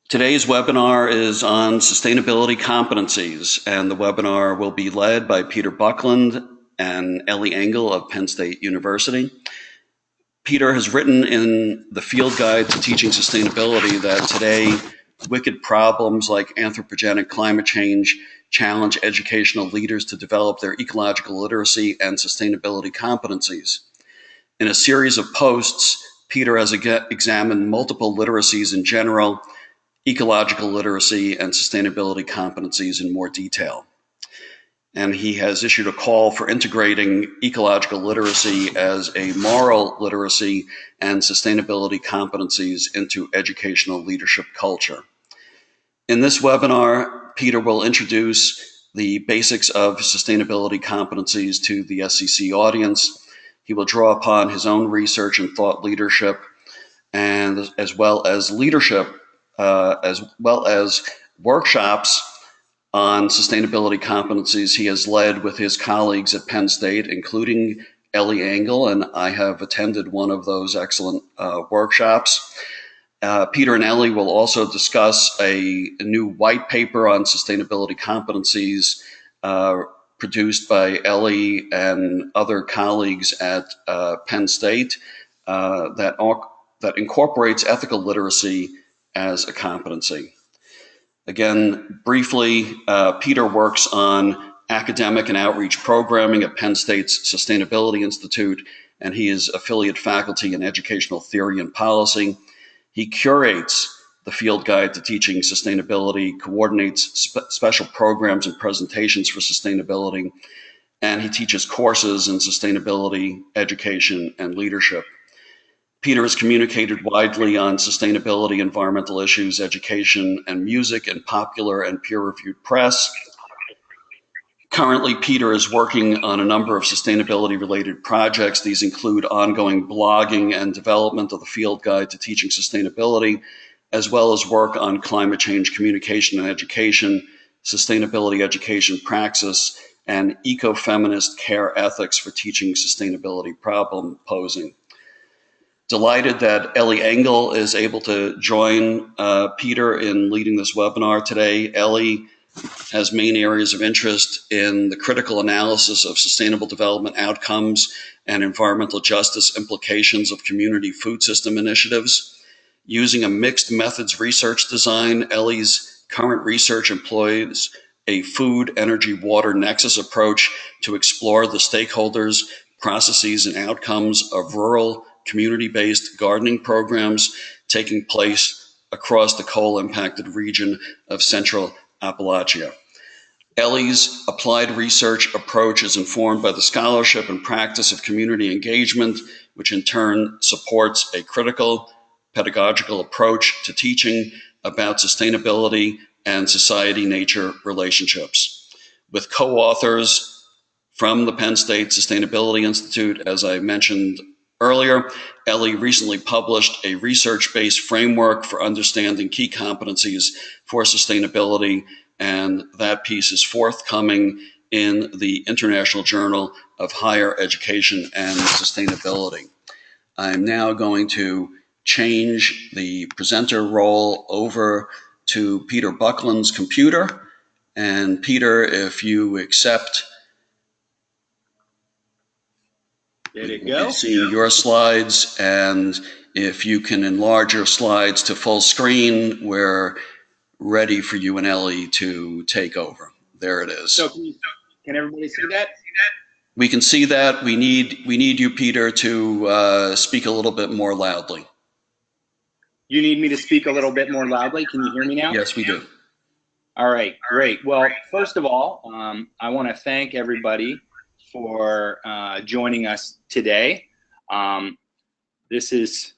Today's webinar is on sustainability competencies, and the webinar will be led by Peter Buckland and Elyzabeth Engle of Penn State University. Peter has written in the Field Guide to Teaching Sustainability that today, wicked problems like anthropogenic climate change challenge educational leaders to develop their ecological literacy and sustainability competencies. In a series of posts, Peter has examined multiple literacies in general, ecological literacy, and sustainability competencies in more detail. And he has issued a call for integrating ecological literacy as a moral literacy and sustainability competencies into educational leadership culture. In this webinar, Peter will introduce the basics of sustainability competencies to the SCC audience. He will draw upon his own research and thought leadership, and as well as workshops on sustainability competencies he has led with his colleagues at Penn State, including Elyzabeth Engle, and I have attended one of those excellent workshops. Peter and Elly will also discuss a new white paper on sustainability competencies produced by Elly and other colleagues at Penn State that incorporates ethical literacy as a competency. Again, briefly, Peter works on academic and outreach programming at Penn State's Sustainability Institute, and he is affiliate faculty in educational theory and policy. He curates the Field Guide to Teaching Sustainability, coordinates special programs and presentations for sustainability, and he teaches courses in sustainability, education, and leadership. Peter has communicated widely on sustainability, environmental issues, education, and music in popular and peer-reviewed press. Currently, Peter is working on a number of sustainability-related projects. These include ongoing blogging and development of the Field Guide to Teaching Sustainability, as well as work on climate change communication and education, sustainability education praxis, and ecofeminist care ethics for teaching sustainability problem posing. Delighted that Elyzabeth Engle is able to join Peter in leading this webinar today. Elly has main areas of interest in the critical analysis of sustainable development outcomes and environmental justice implications of community food system initiatives. Using a mixed methods research design, Elly's current research employs a food, energy, water nexus approach to explore the stakeholders, processes, and outcomes of rural community-based gardening programs taking place across the coal-impacted region of Central Appalachia. Elly's applied research approach is informed by the scholarship and practice of community engagement, which in turn supports a critical pedagogical approach to teaching about sustainability and society-nature relationships. With co-authors from the Penn State Sustainability Institute, as I mentioned earlier, Elly recently published a research-based framework for understanding key competencies for sustainability, and that piece is forthcoming in the International Journal of Higher Education and Sustainability. I'm now going to change the presenter role over to Peter Buckland's computer. And Peter, if you accept, there you go. See your slides, and if you can enlarge your slides to full screen, we're ready for you and Elly to take over. There it is. So can everybody see that? We can see that. We need you, Peter, to speak a little bit more loudly. You need me to speak a little bit more loudly? Can you hear me now? Yes, we do. All right, great. Well, first of all, I want to thank everybody for joining us today. This is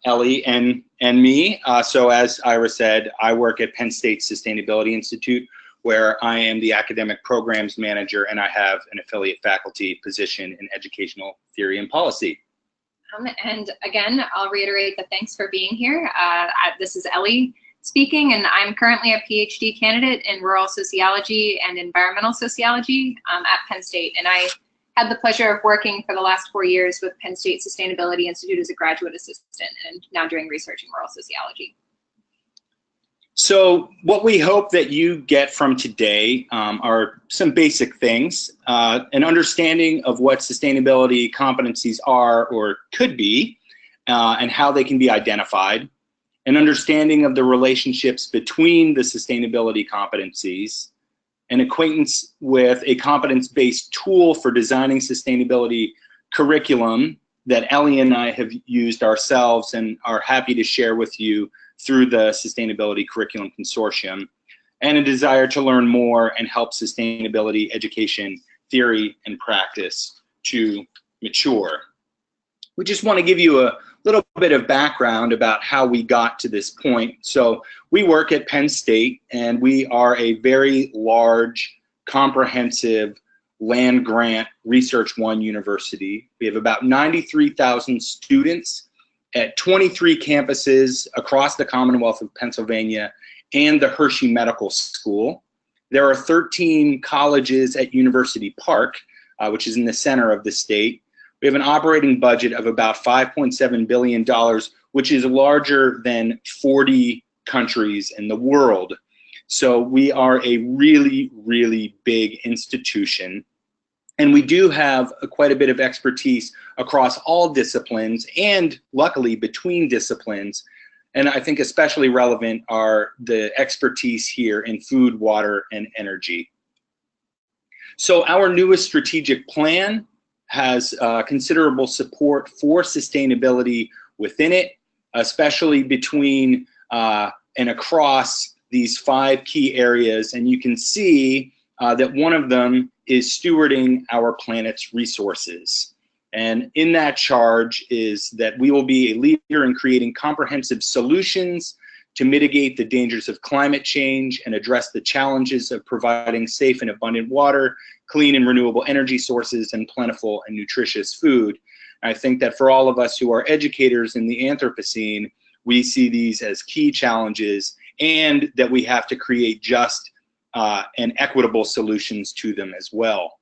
Elly and me. So as Ira said, I work at Penn State Sustainability Institute, where I am the academic programs manager, and I have an affiliate faculty position in educational theory and policy. And again, I'll reiterate the thanks for being here. This is Elly speaking, and I'm currently a PhD candidate in rural sociology and environmental sociology at Penn State. And I had the pleasure of working for the last 4 years with Penn State Sustainability Institute as a graduate assistant, and now doing research in rural sociology. So what we hope that you get from today are some basic things, an understanding of what sustainability competencies are or could be, and how they can be identified, an understanding of the relationships between the sustainability competencies, an acquaintance with a competence-based tool for designing sustainability curriculum that Elly and I have used ourselves and are happy to share with you through the Sustainability Curriculum Consortium, and a desire to learn more and help sustainability education theory and practice to mature. We just want to give you a little bit of background about how we got to this point. So we work at Penn State, and we are a very large, comprehensive land grant Research One university. We have about 93,000 students at 23 campuses across the Commonwealth of Pennsylvania and the Hershey Medical School. There are 13 colleges at University Park, which is in the center of the state. We have an operating budget of about $5.7 billion, which is larger than 40 countries in the world. So we are a really, really big institution. And we do have quite a bit of expertise across all disciplines and luckily between disciplines. And I think especially relevant are the expertise here in food, water, and energy. So our newest strategic plan has considerable support for sustainability within it, especially between and across these 5 key areas. And you can see that one of them is stewarding our planet's resources. And in that charge is that we will be a leader in creating comprehensive solutions to mitigate the dangers of climate change and address the challenges of providing safe and abundant water, clean and renewable energy sources, and plentiful and nutritious food. And I think that for all of us who are educators in the Anthropocene, we see these as key challenges, and that we have to create just and equitable solutions to them as well.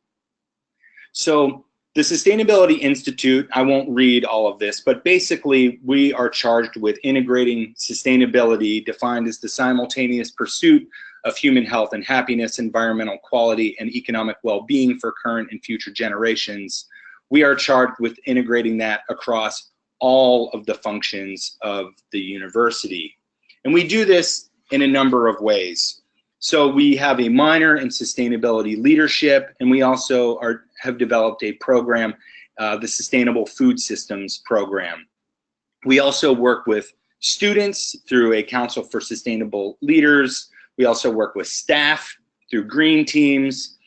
So the Sustainability Institute, I won't read all of this, but basically we are charged with integrating sustainability, defined as the simultaneous pursuit of human health and happiness, environmental quality, and economic well-being for current and future generations. We are charged with integrating that across all of the functions of the university. And we do this in a number of ways. So we have a minor in sustainability leadership, and we also have developed a program, the Sustainable Food Systems Program. We also work with students through a Council for Sustainable Leaders. We also work with staff through green teams.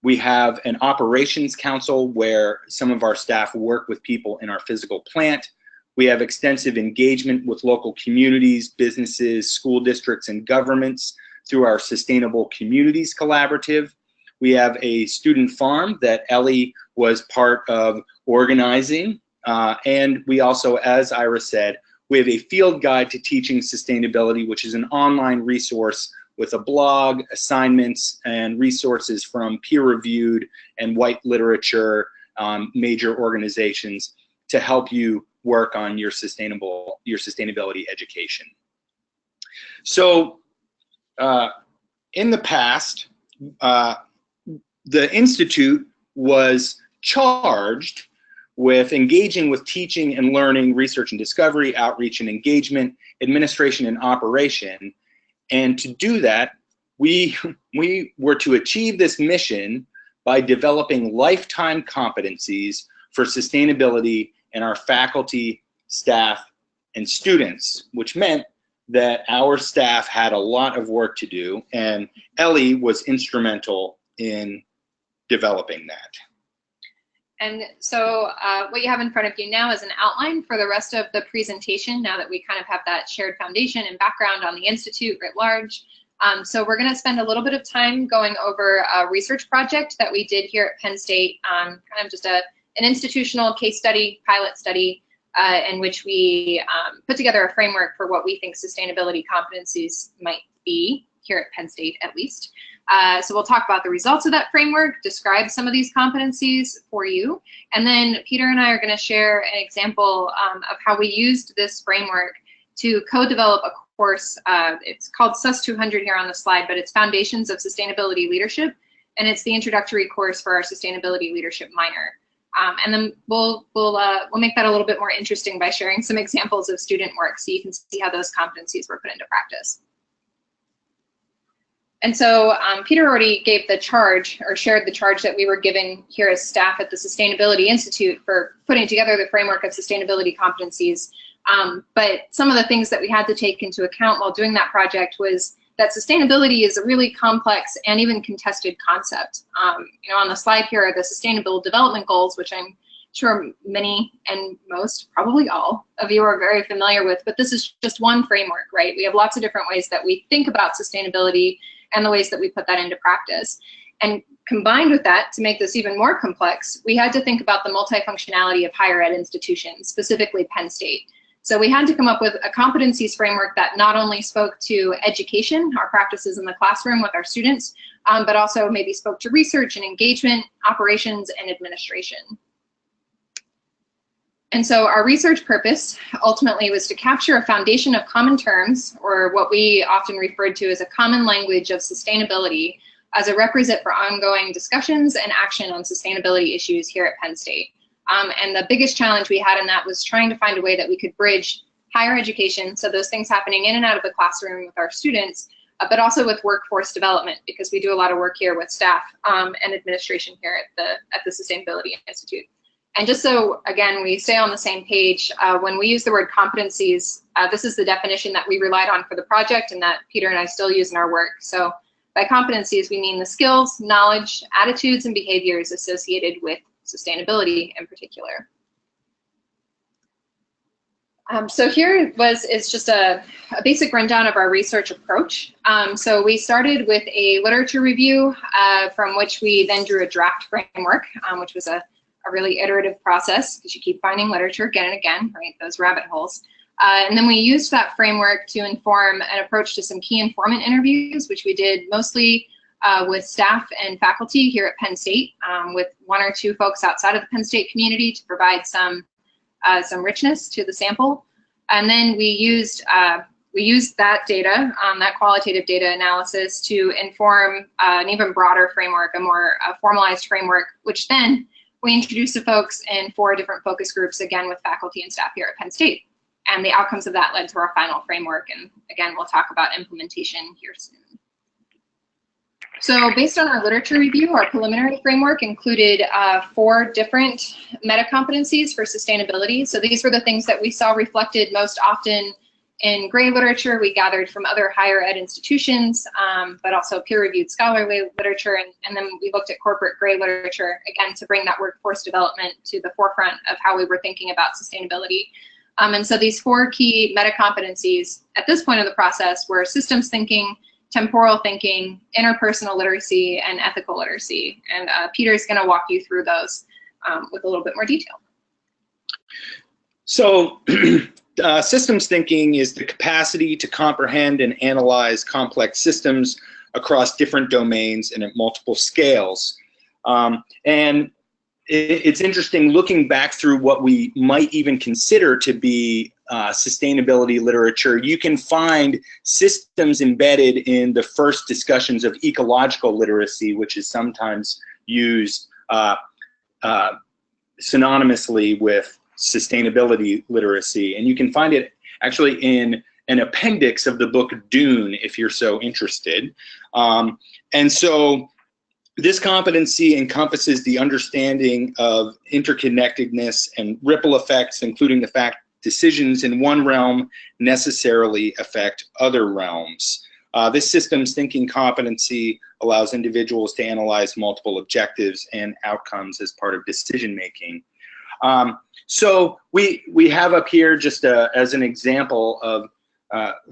We have an operations council where some of our staff work with people in our physical plant. We have extensive engagement with local communities, businesses, school districts, and governments through our Sustainable Communities Collaborative. We have a student farm that Elly was part of organizing. And we also, as Ira said, we have a field guide to teaching sustainability, which is an online resource with a blog, assignments, and resources from peer-reviewed and white literature, major organizations to help you work on your sustainability education. So in the past, the Institute was charged with engaging with teaching and learning, research and discovery, outreach and engagement, administration and operation. And to do that, we were to achieve this mission by developing lifetime competencies for sustainability in our faculty, staff, and students, which meant that our staff had a lot of work to do, and Elly was instrumental in developing that. And so what you have in front of you now is an outline for the rest of the presentation, now that we kind of have that shared foundation and background on the Institute writ large. So we're going to spend a little bit of time going over a research project that we did here at Penn State, kind of just an institutional case study, pilot study, in which we put together a framework for what we think sustainability competencies might be here at Penn State, at least. So we'll talk about the results of that framework, describe some of these competencies for you, and then Peter and I are going to share an example of how we used this framework to co-develop a course. It's called SUS 200 here on the slide, but it's Foundations of Sustainability Leadership, and it's the introductory course for our Sustainability Leadership minor. And then we'll make that a little bit more interesting by sharing some examples of student work so you can see how those competencies were put into practice. And so Peter already gave the charge, or shared the charge that we were given here as staff at the Sustainability Institute for putting together the framework of sustainability competencies. But some of the things that we had to take into account while doing that project was that sustainability is a really complex and even contested concept. You know, on the slide here are the Sustainable Development Goals, which I'm sure many and most, probably all of you are very familiar with, but this is just one framework, right? We have lots of different ways that we think about sustainability and the ways that we put that into practice. And combined with that, to make this even more complex, we had to think about the multifunctionality of higher ed institutions, specifically Penn State. So we had to come up with a competencies framework that not only spoke to education, our practices in the classroom with our students, but also maybe spoke to research and engagement, operations, and administration. And so our research purpose ultimately was to capture a foundation of common terms, or what we often referred to as a common language of sustainability, as a requisite for ongoing discussions and action on sustainability issues here at Penn State. And the biggest challenge we had in that was trying to find a way that we could bridge higher education, so those things happening in and out of the classroom with our students, but also with workforce development, because we do a lot of work here with staff and administration here at the Sustainability Institute. And just so, again, we stay on the same page, when we use the word competencies, this is the definition that we relied on for the project and that Peter and I still use in our work. So by competencies, we mean the skills, knowledge, attitudes, and behaviors associated with sustainability in particular. So here is just a basic rundown of our research approach. So we started with a literature review from which we then drew a draft framework, which was a really iterative process because you keep finding literature again and again, right, those rabbit holes. And then we used that framework to inform an approach to some key informant interviews, which we did mostly with staff and faculty here at Penn State, with one or two folks outside of the Penn State community to provide some richness to the sample. And then we used that data, that qualitative data analysis, to inform an even broader framework, a more formalized framework, which then we introduced to folks in 4 different focus groups, again with faculty and staff here at Penn State. And the outcomes of that led to our final framework. And again, we'll talk about implementation here soon. So based on our literature review, our preliminary framework included 4 different meta-competencies for sustainability. So these were the things that we saw reflected most often in gray literature we gathered from other higher ed institutions, but also peer-reviewed scholarly literature. And then we looked at corporate gray literature, again, to bring that workforce development to the forefront of how we were thinking about sustainability. And so these 4 key meta-competencies at this point of the process were systems thinking, temporal thinking, interpersonal literacy, and ethical literacy. And Peter's going to walk you through those with a little bit more detail. So systems thinking is the capacity to comprehend and analyze complex systems across different domains and at multiple scales. And it's interesting looking back through what we might even consider to be sustainability literature. You can find systems embedded in the first discussions of ecological literacy, which is sometimes used synonymously with sustainability literacy. And you can find it actually in an appendix of the book Dune, if you're so interested. And so this competency encompasses the understanding of interconnectedness and ripple effects, including the fact decisions in one realm necessarily affect other realms. This systems thinking competency allows individuals to analyze multiple objectives and outcomes as part of decision making. So we have up here just as an example of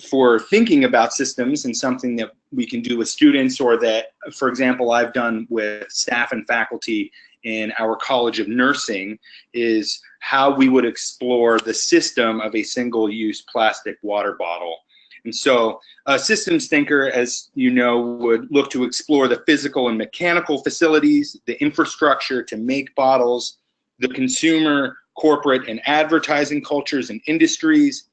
for thinking about systems and something that we can do with students, or that, for example, I've done with staff and faculty in our College of Nursing, is how we would explore the system of a single-use plastic water bottle. And so a systems thinker, as you know, would look to explore the physical and mechanical facilities, the infrastructure to make bottles, the consumer, corporate, and advertising cultures and industries,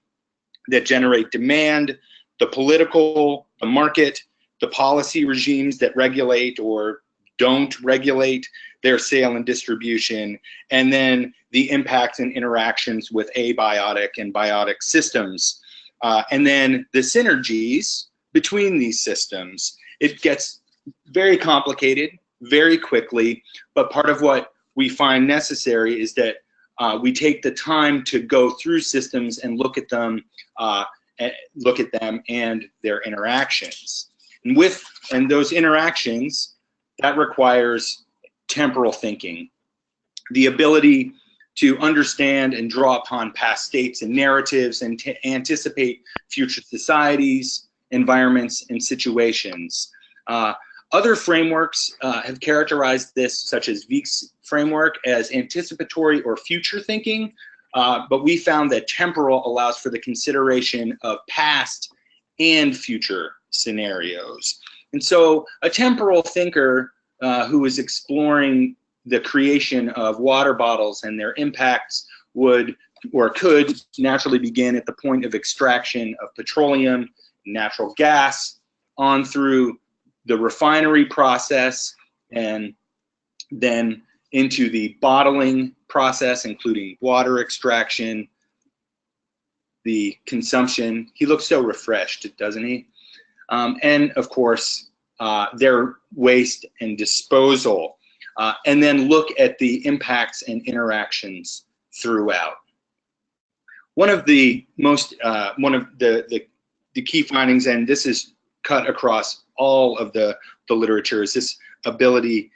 that generate demand, the political, the market, the policy regimes that regulate or don't regulate their sale and distribution, and then the impacts and interactions with abiotic and biotic systems. And then the synergies between these systems. It gets very complicated very quickly, but part of what we find necessary is that we take the time to go through systems and look at them and their interactions. And those interactions, that requires temporal thinking, the ability to understand and draw upon past states and narratives and to anticipate future societies, environments, and situations. Other frameworks have characterized this, such as Wieck's framework, as anticipatory or future thinking, but we found that temporal allows for the consideration of past and future scenarios. And so a temporal thinker who is exploring the creation of water bottles and their impacts would or could naturally begin at the point of extraction of petroleum, natural gas, on through the refinery process, and then into the bottling process, including water extraction, the consumption. He looks so refreshed, doesn't he? And of course, their waste and disposal, and then look at the impacts and interactions throughout. One of the most, the key findings, and this is cut across all of the literature, is this ability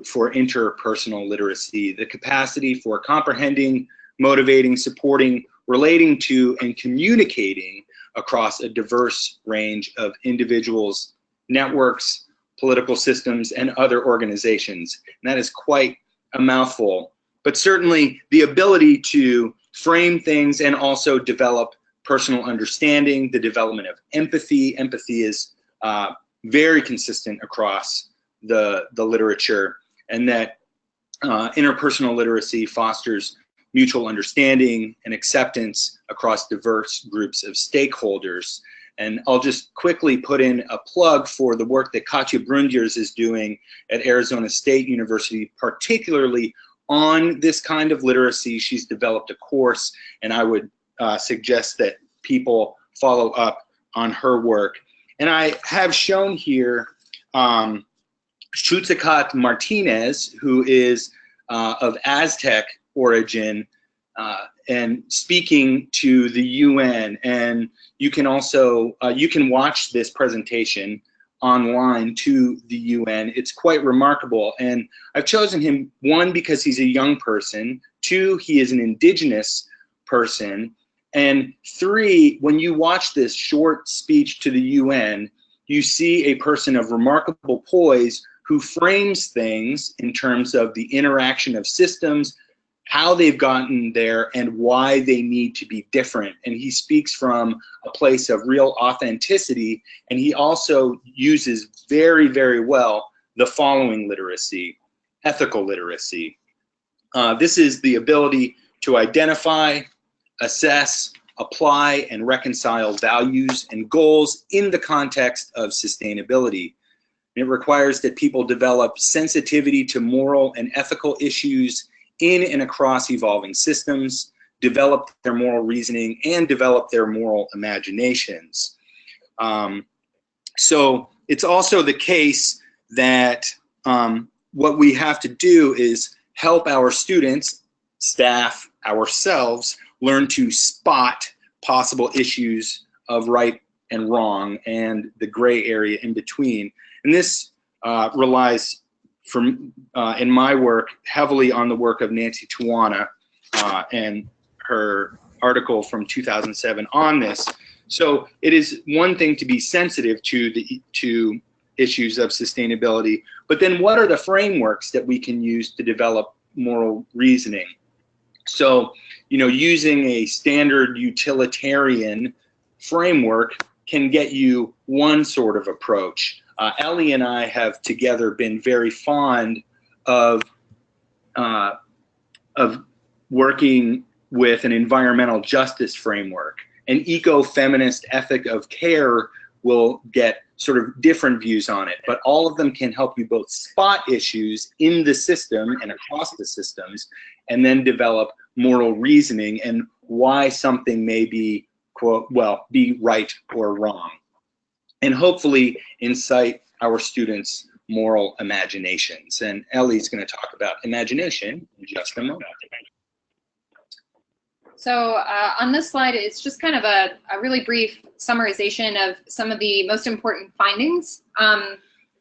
for interpersonal literacy, the capacity for comprehending, motivating, supporting, relating to, and communicating across a diverse range of individuals, networks, political systems, and other organizations. And that is quite a mouthful, but certainly the ability to frame things and also develop personal understanding, the development of empathy. Empathy is very consistent across the literature, and that interpersonal literacy fosters mutual understanding and acceptance across diverse groups of stakeholders. And I'll just quickly put in a plug for the work that Katja Brundiers is doing at Arizona State University, particularly on this kind of literacy. She's developed a course, and I would suggest that people follow up on her work. And I have shown here Xutzacat Martinez, who is of Aztec origin, and speaking to the UN. And you can also, you can watch this presentation online to the UN. It's quite remarkable. And I've chosen him, one, because he's a young person, two, he is an indigenous person, and three, when you watch this short speech to the UN, you see a person of remarkable poise who frames things in terms of the interaction of systems, how they've gotten there, and why they need to be different. And he speaks from a place of real authenticity, and he also uses very, very well the following literacy: ethical literacy. This is the ability to identify, assess, apply, and reconcile values and goals in the context of sustainability. It requires that people develop sensitivity to moral and ethical issues in and across evolving systems, develop their moral reasoning, and develop their moral imaginations. So it's also the case that what we have to do is help our students, staff, ourselves, learn to spot possible issues of right and wrong and the gray area in between. And this relies, in my work, heavily on the work of Nancy Tuana and her article from 2007 on this. So it is one thing to be sensitive to issues of sustainability, but then what are the frameworks that we can use to develop moral reasoning? So, you know, using a standard utilitarian framework can get you one sort of approach. Elly and I have together been very fond of working with an environmental justice framework. an eco-feminist ethic of care will get sort of different views on it, but all of them can help you both spot issues in the system and across the systems, and then develop moral reasoning and why something may be, quote, well, be right or wrong, and hopefully incite our students' moral imaginations. And Elly's going to talk about imagination in just a moment. So on this slide, it's just kind of a really brief summarization of some of the most important findings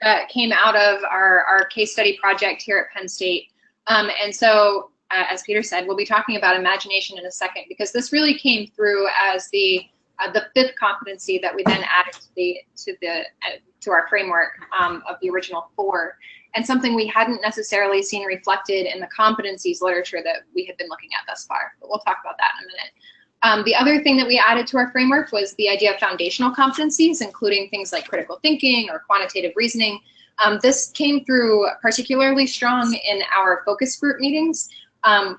that came out of our case study project here at Penn State. And so, as Peter said, we'll be talking about imagination in a second, because this really came through as the fifth competency that we then added to our framework of the original 4, and something we hadn't necessarily seen reflected in the competencies literature that we had been looking at thus far. But we'll talk about that in a minute. The other thing that we added to our framework was the idea of foundational competencies, including things like critical thinking or quantitative reasoning. This came through particularly strong in our focus group meetings,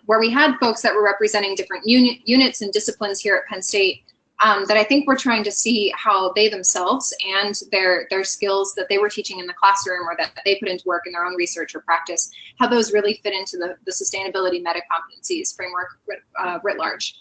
where we had folks that were representing different units and disciplines here at Penn State, that I think were trying to see how they themselves and their skills that they were teaching in the classroom or that they put into work in their own research or practice, how those really fit into the sustainability meta-competencies framework writ large.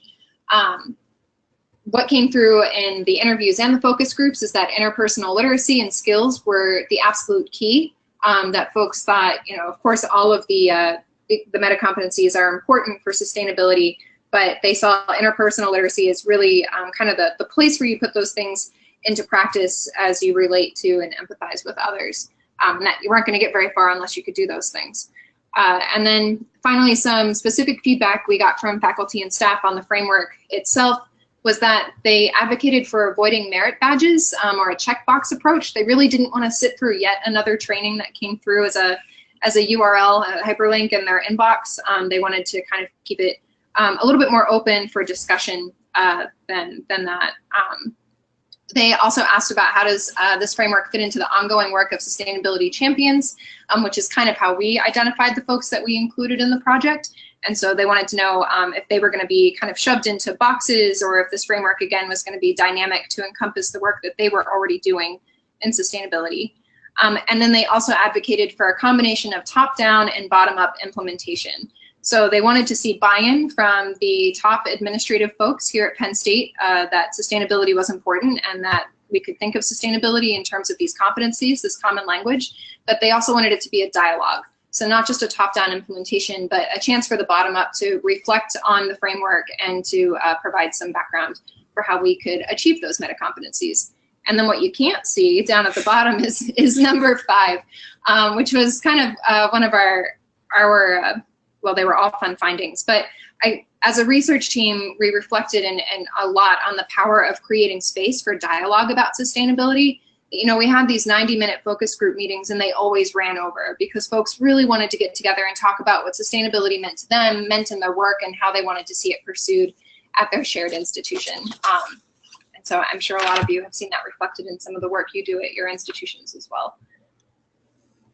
What came through in the interviews and the focus groups is that interpersonal literacy and skills were the absolute key, that folks thought, of course, all of the meta-competencies are important for sustainability, but they saw interpersonal literacy as really kind of the place where you put those things into practice as you relate to and empathize with others. That you weren't going to get very far unless you could do those things. And then finally, some specific feedback we got from faculty and staff on the framework itself was that they advocated for avoiding merit badges or a checkbox approach. They really didn't want to sit through yet another training that came through as a URL, a hyperlink in their inbox. They wanted to kind of keep it a little bit more open for discussion than that. They also asked about how does this framework fit into the ongoing work of sustainability champions, which is kind of how we identified the folks that we included in the project. And so they wanted to know if they were going to be kind of shoved into boxes, or if this framework, again, was going to be dynamic to encompass the work that they were already doing in sustainability. And then they also advocated for a combination of top-down and bottom-up implementation. So they wanted to see buy-in from the top administrative folks here at Penn State that sustainability was important and that we could think of sustainability in terms of these competencies, this common language, but they also wanted it to be a dialogue. So not just a top-down implementation, but a chance for the bottom-up to reflect on the framework and to provide some background for how we could achieve those meta-competencies. And then what you can't see down at the bottom is number 5, which was kind of one of our well, they were all fun findings, but as a research team, we reflected and a lot on the power of creating space for dialogue about sustainability. We had these 90-minute focus group meetings and they always ran over because folks really wanted to get together and talk about what sustainability meant to them, meant in their work, and how they wanted to see it pursued at their shared institution. And so I'm sure a lot of you have seen that reflected in some of the work you do at your institutions as well.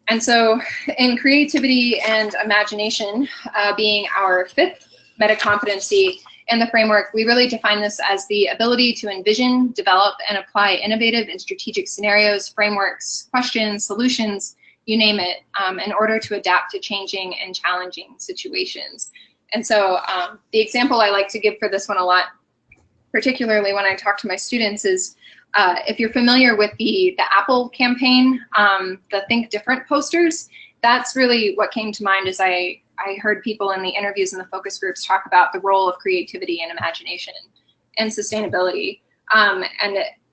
And so in creativity and imagination being our 5th meta-competency in the framework, we really define this as the ability to envision, develop, and apply innovative and strategic scenarios, frameworks, questions, solutions, you name it, in order to adapt to changing and challenging situations. And so the example I like to give for this one a lot, particularly when I talk to my students, is if you're familiar with the Apple campaign, the Think Different posters, that's really what came to mind as I heard people in the interviews and the focus groups talk about the role of creativity and imagination and sustainability. And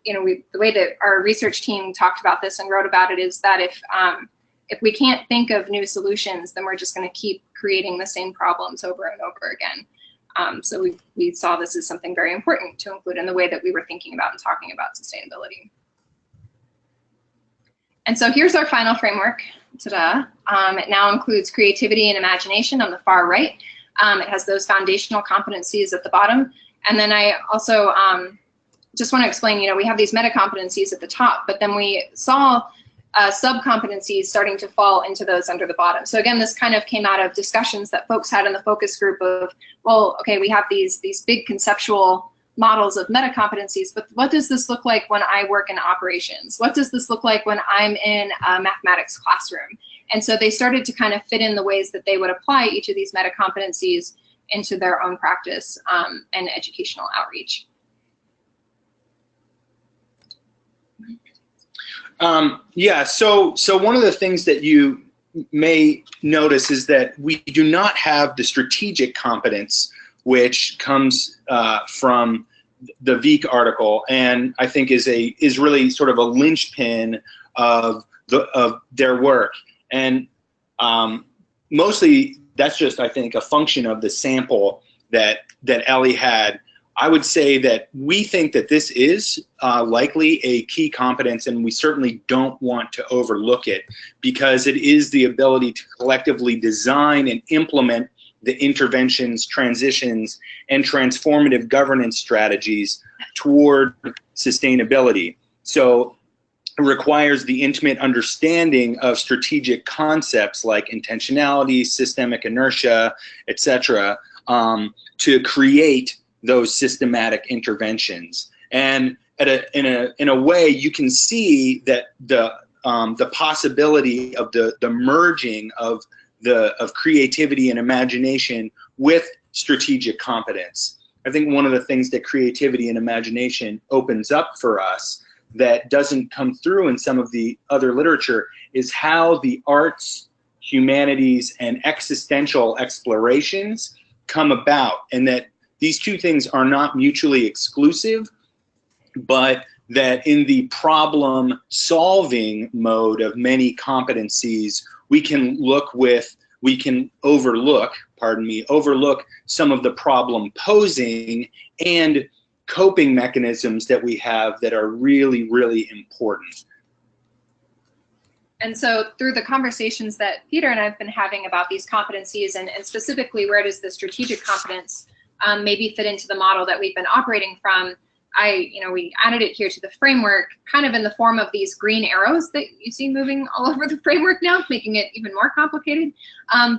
the way that our research team talked about this and wrote about it is that if we can't think of new solutions, then we're just going to keep creating the same problems over and over again. So we saw this as something very important to include in the way that we were thinking about and talking about sustainability. And so here's our final framework. Ta-da. It now includes creativity and imagination on the far right. It has those foundational competencies at the bottom. And then I also just want to explain, we have these meta-competencies at the top, but then we saw sub-competencies starting to fall into those under the bottom. So again, this kind of came out of discussions that folks had in the focus group of, well, okay, we have these big conceptual models of meta-competencies, but what does this look like when I work in operations? What does this look like when I'm in a mathematics classroom? And so they started to kind of fit in the ways that they would apply each of these meta-competencies into their own practice and educational outreach. Yeah, so one of the things that you may notice is that we do not have the strategic competence, which comes from the Wieck article, and I think is really sort of a linchpin of their work. And mostly that's just, I think, a function of the sample that Elly had. I would say that we think that this is likely a key competence, and we certainly don't want to overlook it, because it is the ability to collectively design and implement the interventions, transitions, and transformative governance strategies toward sustainability. So it requires the intimate understanding of strategic concepts like intentionality, systemic inertia, etc., to create those systematic interventions. And in a way, you can see that the possibility of the merging of creativity and imagination with strategic competence. I think one of the things that creativity and imagination opens up for us that doesn't come through in some of the other literature is how the arts, humanities, and existential explorations come about, and that these two things are not mutually exclusive, but that in the problem-solving mode of many competencies, we can overlook some of the problem posing and coping mechanisms that we have that are really, really important. And so through the conversations that Peter and I have been having about these competencies, and specifically where does the strategic competence maybe fit into the model that we've been operating from, we added it here to the framework, kind of in the form of these green arrows that you see moving all over the framework now, making it even more complicated.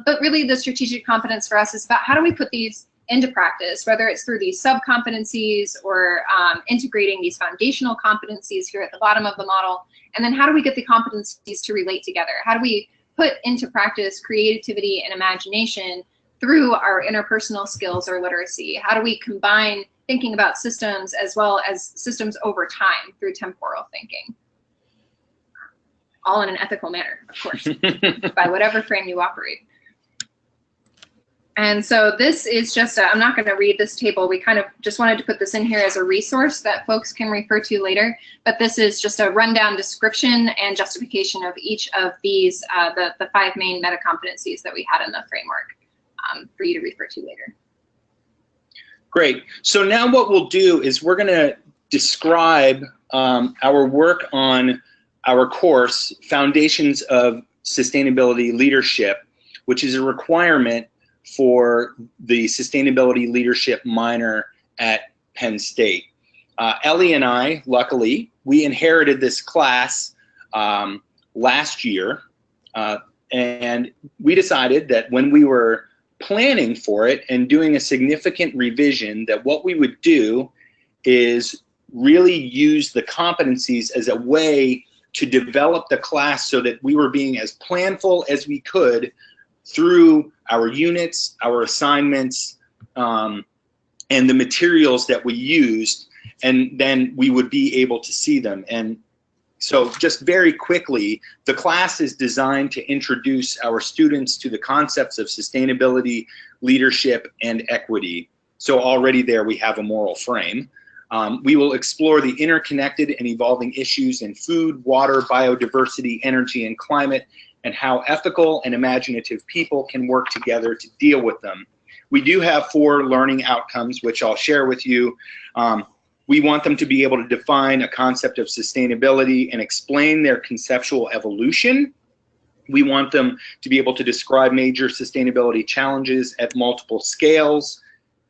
But really the strategic competence for us is about how do we put these into practice, whether it's through these sub-competencies or integrating these foundational competencies here at the bottom of the model. And then how do we get the competencies to relate together? How do we put into practice creativity and imagination through our interpersonal skills or literacy? How do we combine thinking about systems as well as systems over time through temporal thinking? All in an ethical manner, of course, by whatever frame you operate. And so this is just, I'm not going to read this table. We kind of just wanted to put this in here as a resource that folks can refer to later. But this is just a rundown description and justification of each of these, the 5 main meta-competencies that we had in the framework for you to refer to later. Great. So now what we'll do is we're going to describe our work on our course, Foundations of Sustainability Leadership, which is a requirement for the Sustainability Leadership minor at Penn State. Elly and I, luckily, we inherited this class last year, and we decided that when we were planning for it and doing a significant revision, that what we would do is really use the competencies as a way to develop the class so that we were being as planful as we could through our units, our assignments, and the materials that we used, and then we would be able to see them. And so just very quickly, the class is designed to introduce our students to the concepts of sustainability, leadership, and equity. So already there we have a moral frame. We will explore the interconnected and evolving issues in food, water, biodiversity, energy, and climate, and how ethical and imaginative people can work together to deal with them. We do have 4 learning outcomes, which I'll share with you. We want them to be able to define a concept of sustainability and explain their conceptual evolution. We want them to be able to describe major sustainability challenges at multiple scales,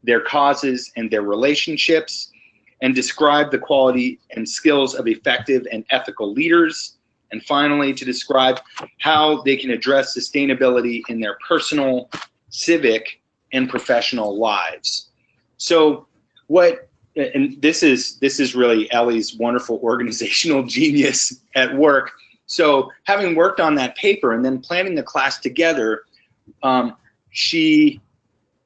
their causes and their relationships, and describe the quality and skills of effective and ethical leaders. And finally, to describe how they can address sustainability in their personal, civic, and professional lives. So what and this is really Elly's wonderful organizational genius at work. So having worked on that paper and then planning the class together, she,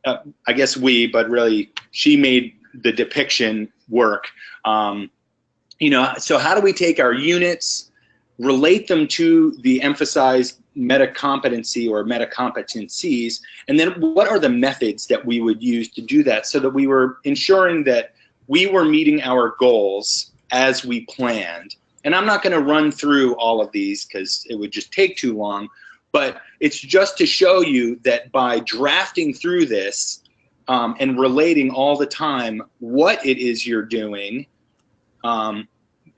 I guess but really she made the depiction work. You know, so how do we take our units, relate them to the emphasized meta-competency or meta-competencies, and then what are the methods that we would use to do that, so that we were ensuring that we were meeting our goals as we planned. And I'm not going to run through all of these because it would just take too long, but it's just to show you that by drafting through this and relating all the time what it is you're doing,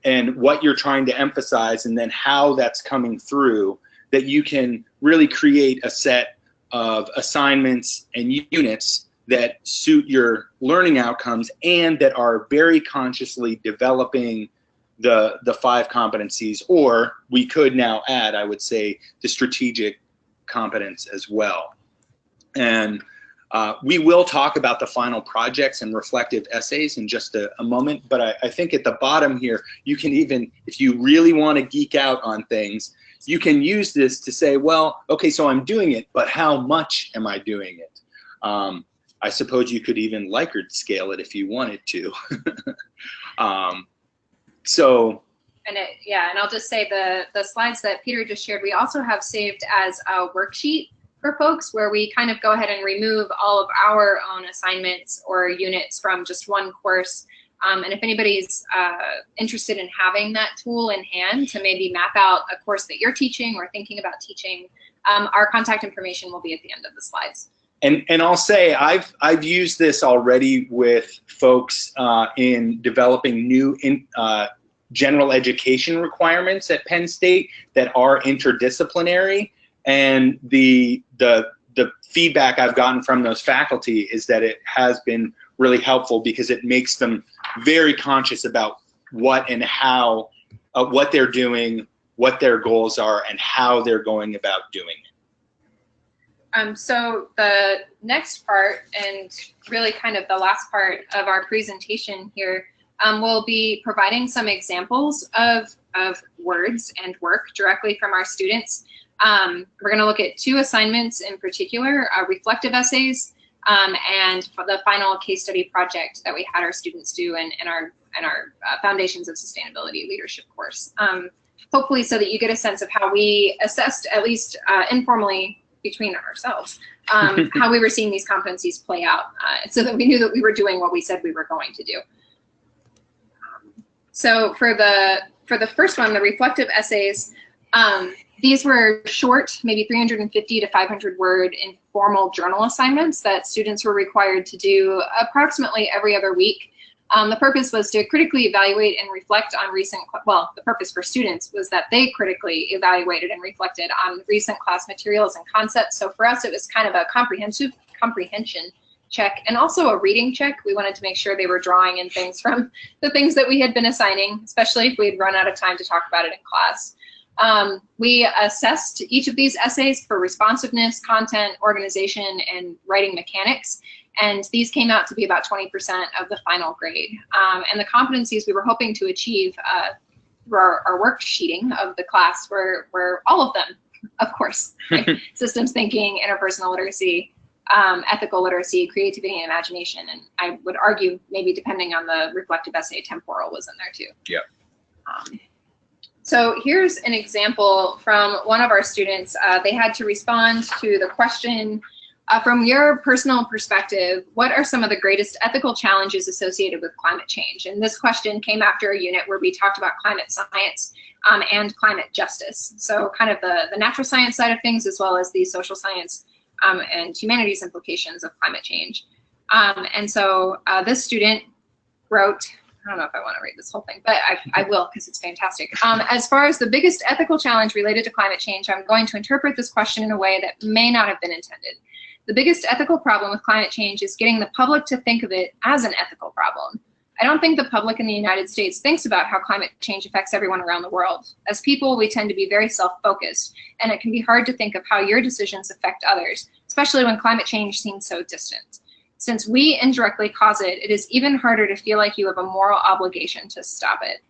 and what you're trying to emphasize, and then how that's coming through, that you can really create a set of assignments and units that suit your learning outcomes and that are very consciously developing the 5 competencies, or we could now add, I would say, the strategic competence as well. And we will talk about the final projects and reflective essays in just a moment, but I think at the bottom here, you can even, if you really want to geek out on things, you can use this to say, well, okay, so I'm doing it, but how much am I doing it? I suppose you could even Likert scale it if you wanted to. Yeah, and I'll just say the slides that Peter just shared, we also have saved as a worksheet for folks where we kind of go ahead and remove all of our own assignments or units from just one course. And if anybody's interested in having that tool in hand to maybe map out a course that you're teaching or thinking about teaching, our contact information will be at the end of the slides. And I'll say I've used this already with folks in developing new general education requirements at Penn State that are interdisciplinary, and the feedback I've gotten from those faculty is that it has been really helpful because it makes them very conscious about what and how, what they're doing, what their goals are, and how they're going about doing it. So the next part, and really kind of the last part of our presentation here, will be providing some examples of words and work directly from our students. We're going to look at 2 assignments in particular, reflective essays, and the final case study project that we had our students do in our Foundations of Sustainability Leadership course. Hopefully so that you get a sense of how we assessed, at least informally between ourselves, how we were seeing these competencies play out, so that we knew that we were doing what we said we were going to do. So for the first one, the reflective essays, these were short, maybe 350 to 500 word informal journal assignments that students were required to do approximately every other week. The purpose was to critically evaluate and reflect on recent, well, the purpose for students was that they critically evaluated and reflected on recent class materials and concepts. So for us, it was kind of a comprehension check and also a reading check. We wanted to make sure they were drawing in things from the things that we had been assigning, especially if we had run out of time to talk about it in class. We assessed each of these essays for responsiveness, content, organization, and writing mechanics. And these came out to be about 20% of the final grade. And the competencies we were hoping to achieve through our worksheeting of the class were all of them, of course. Right? Systems thinking, interpersonal literacy, ethical literacy, creativity and imagination. And I would argue, maybe depending on the reflective essay, temporal was in there too. Yeah. So here's an example from one of our students. They had to respond to the question, from your personal perspective, what are some of the greatest ethical challenges associated with climate change? And this question came after a unit where we talked about climate science and climate justice. So kind of the natural science side of things, as well as the social science and humanities implications of climate change. And so this student wrote, I don't know if I want to read this whole thing, but I will because it's fantastic. As far as the biggest ethical challenge related to climate change, I'm going to interpret this question in a way that may not have been intended. The biggest ethical problem with climate change is getting the public to think of it as an ethical problem. I don't think the public in the United States thinks about how climate change affects everyone around the world. As people, we tend to be very self-focused, and it can be hard to think of how your decisions affect others, especially when climate change seems so distant. Since we indirectly cause it, it is even harder to feel like you have a moral obligation to stop it.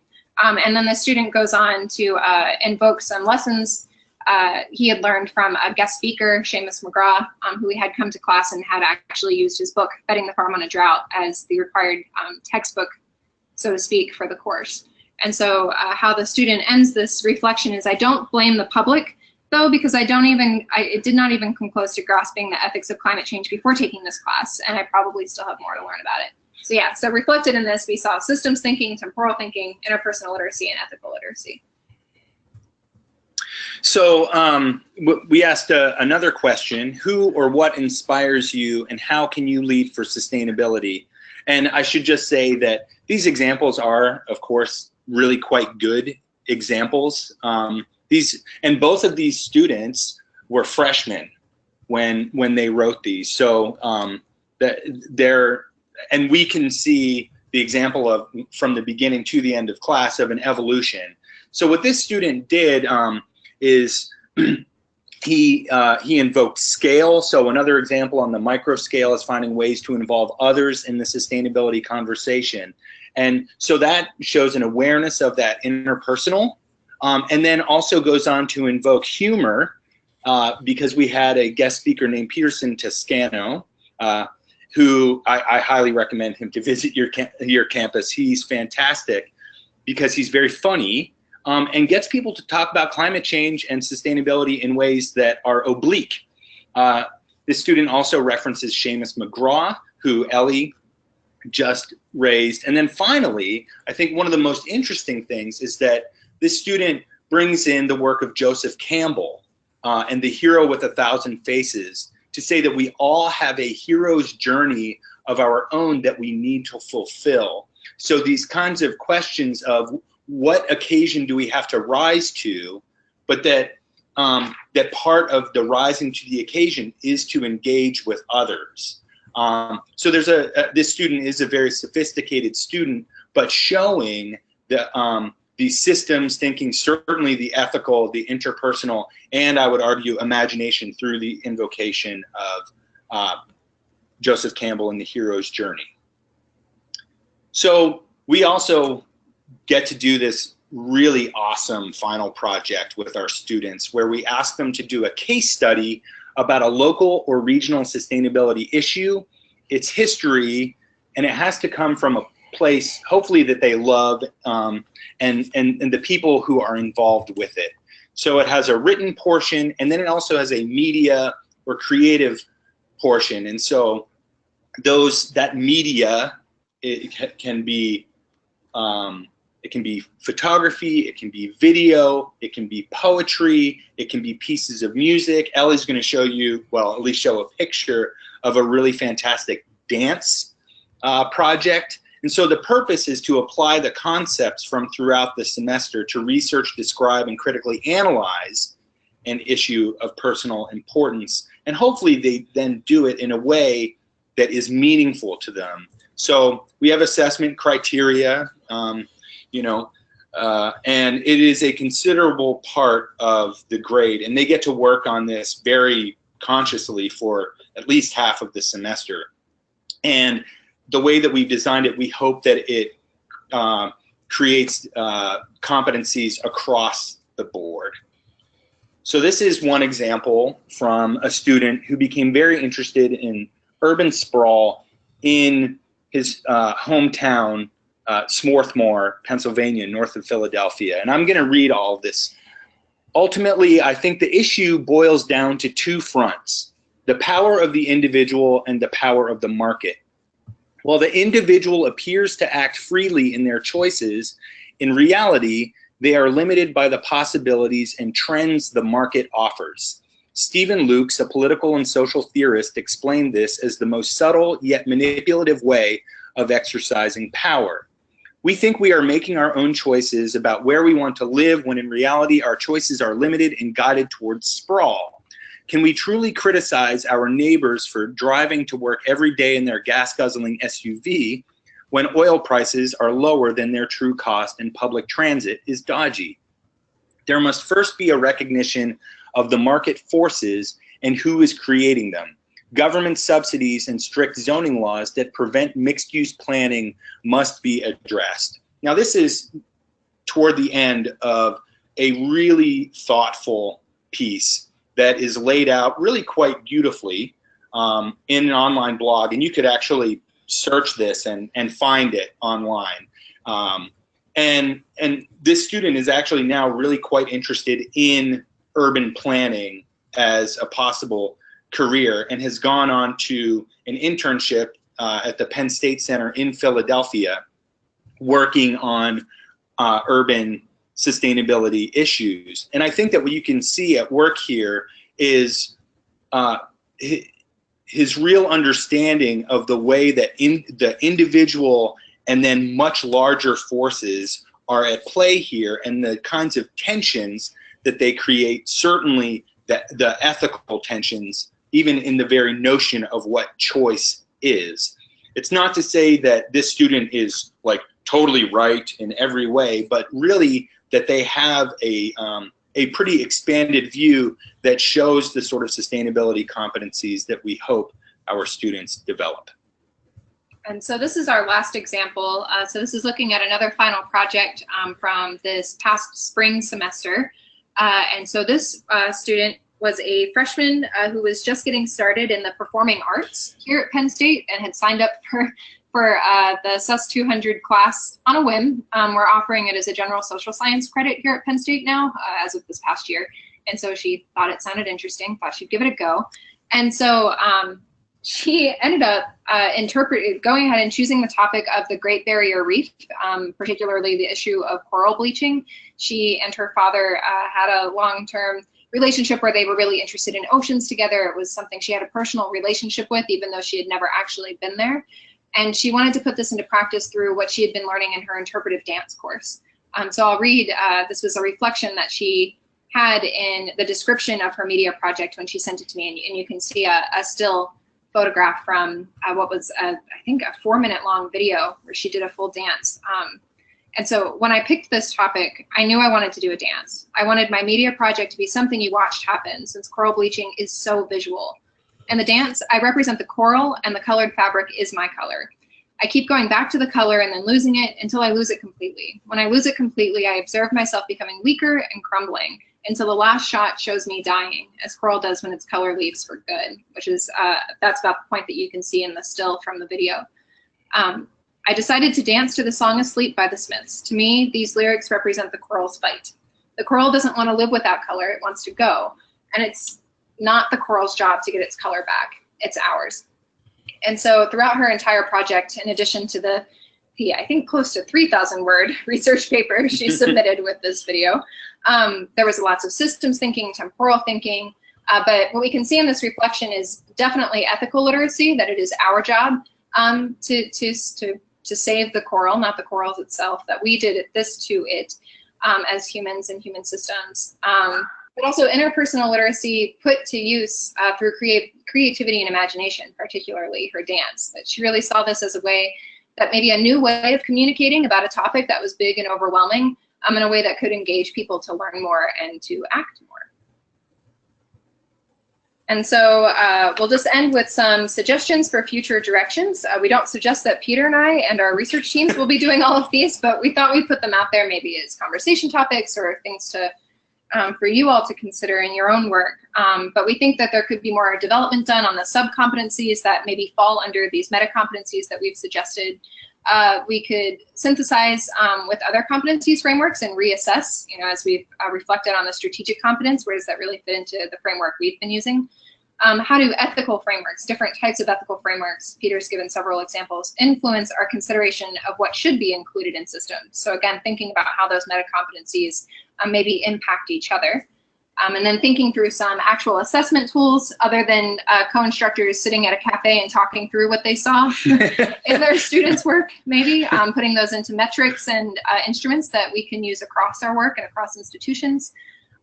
And then the student goes on to invoke some lessons he had learned from a guest speaker, Seamus McGraw, who we had come to class and had actually used his book, Betting the Farm on a Drought, as the required textbook, so to speak, for the course. And so how the student ends this reflection is, I don't blame the public, though, because it did not even come close to grasping the ethics of climate change before taking this class, and I probably still have more to learn about it. So yeah, so reflected in this, we saw systems thinking, temporal thinking, interpersonal literacy, and ethical literacy. So we asked another question: who or what inspires you, and how can you lead for sustainability? And I should just say that these examples are, of course, really quite good examples. And both of these students were freshmen when they wrote these. So and we can see the example of, from the beginning to the end of class, of an evolution. So what this student did is he invoked scale. So another example on the micro scale is finding ways to involve others in the sustainability conversation. And so that shows an awareness of that interpersonal, and then also goes on to invoke humor, because we had a guest speaker named Peterson Toscano, who I highly recommend him to visit your campus. He's fantastic because he's very funny, and gets people to talk about climate change and sustainability in ways that are oblique. This student also references Seamus McGraw, who Elly just raised. And then finally, I think one of the most interesting things is that this student brings in the work of Joseph Campbell and The Hero with 1,000 Faces, to say that we all have a hero's journey of our own that we need to fulfill. So these kinds of questions of what occasion do we have to rise to, but that that part of the rising to the occasion is to engage with others. So there's this student is a very sophisticated student, but showing the systems thinking, certainly the ethical, the interpersonal, and I would argue imagination through the invocation of Joseph Campbell and the hero's journey. So we also get to do this really awesome final project with our students, where we ask them to do a case study about a local or regional sustainability issue, its history, and it has to come from a place, hopefully, that they love, and the people who are involved with it. So it has a written portion, and then it also has a media or creative portion. And so that media, it can be photography, it can be video, it can be poetry, it can be pieces of music. Elly's going to show you, well, at least show a picture of a really fantastic dance project. And so the purpose is to apply the concepts from throughout the semester to research, describe, and critically analyze an issue of personal importance. And hopefully they then do it in a way that is meaningful to them. So we have assessment criteria, and it is a considerable part of the grade. And they get to work on this very consciously for at least half of the semester. And the way that we've designed it, we hope that it creates competencies across the board. So this is one example from a student who became very interested in urban sprawl in his hometown, Swarthmore, Pennsylvania, north of Philadelphia. And I'm going to read all of this. Ultimately, I think the issue boils down to two fronts: the power of the individual and the power of the market. While the individual appears to act freely in their choices, in reality, they are limited by the possibilities and trends the market offers. Stephen Lukes, a political and social theorist, explained this as the most subtle yet manipulative way of exercising power. We think we are making our own choices about where we want to live, when in reality our choices are limited and guided towards sprawl. Can we truly criticize our neighbors for driving to work every day in their gas-guzzling SUV when oil prices are lower than their true cost and public transit is dodgy? There must first be a recognition of the market forces and who is creating them. government subsidies and strict zoning laws that prevent mixed-use planning must be addressed. Now, this is toward the end of a really thoughtful piece that is laid out really quite beautifully in an online blog, and you could actually search this and find it online. And this student is actually now really quite interested in urban planning as a possible career, and has gone on to an internship at the Penn State Center in Philadelphia, working on urban sustainability issues. And I think that what you can see at work here is his real understanding of the way that the individual and then much larger forces are at play here, and the kinds of tensions that they create, certainly the ethical tensions, even in the very notion of what choice is. It's not to say that this student is like totally right in every way, but really that they have a pretty expanded view that shows the sort of sustainability competencies that we hope our students develop. And so this is our last example. So this is looking at another final project from this past spring semester. And so this student was a freshman who was just getting started in the performing arts here at Penn State and had signed up for the SUS 200 class on a whim. We're offering it as a general social science credit here at Penn State now, as of this past year. And so she thought it sounded interesting, thought she'd give it a go. And so she ended up going ahead and choosing the topic of the Great Barrier Reef, particularly the issue of coral bleaching. She and her father had a long-term relationship where they were really interested in oceans together. It was something she had a personal relationship with, even though she had never actually been there. And she wanted to put this into practice through what she had been learning in her interpretive dance course. So I'll read, this was a reflection that she had in the description of her media project when she sent it to me, and you can see a still photograph from what was, I think, a 4-minute long video where she did a full dance. And so when I picked this topic, I knew I wanted to do a dance. I wanted my media project to be something you watched happen, since coral bleaching is so visual. In the dance, I represent the coral, and the colored fabric is my color. I keep going back to the color and then losing it until I lose it completely. When I lose it completely, I observe myself becoming weaker and crumbling until the last shot shows me dying, as coral does when its color leaves for good, which is, that's about the point that you can see in the still from the video. I decided to dance to the song Asleep by the Smiths. To me, these lyrics represent the coral's fight. The coral doesn't want to live without color, it wants to go. And it's not the coral's job to get its color back, it's ours. And so throughout her entire project, in addition to the I think close to 3,000 word research paper she submitted with this video, there was lots of systems thinking, temporal thinking, but what we can see in this reflection is definitely ethical literacy, that it is our job to save the coral, not the corals itself, that we did this to it as humans and human systems. But also interpersonal literacy put to use through creativity and imagination, particularly her dance. That she really saw this as a way, that maybe a new way of communicating about a topic that was big and overwhelming, in a way that could engage people to learn more and to act more. And so we'll just end with some suggestions for future directions. We don't suggest that Peter and I and our research teams will be doing all of these, but we thought we'd put them out there maybe as conversation topics or things to for you all to consider in your own work. But we think that there could be more development done on the sub-competencies that maybe fall under these meta-competencies that we've suggested. We could synthesize with other competencies frameworks and reassess, as we've reflected on the strategic competence, where does that really fit into the framework we've been using? How do ethical frameworks, different types of ethical frameworks, Peter's given several examples, influence our consideration of what should be included in systems? So again, thinking about how those meta-competencies maybe impact each other. And then thinking through some actual assessment tools other than co-instructors sitting at a cafe and talking through what they saw in their students' work, maybe putting those into metrics and instruments that we can use across our work and across institutions.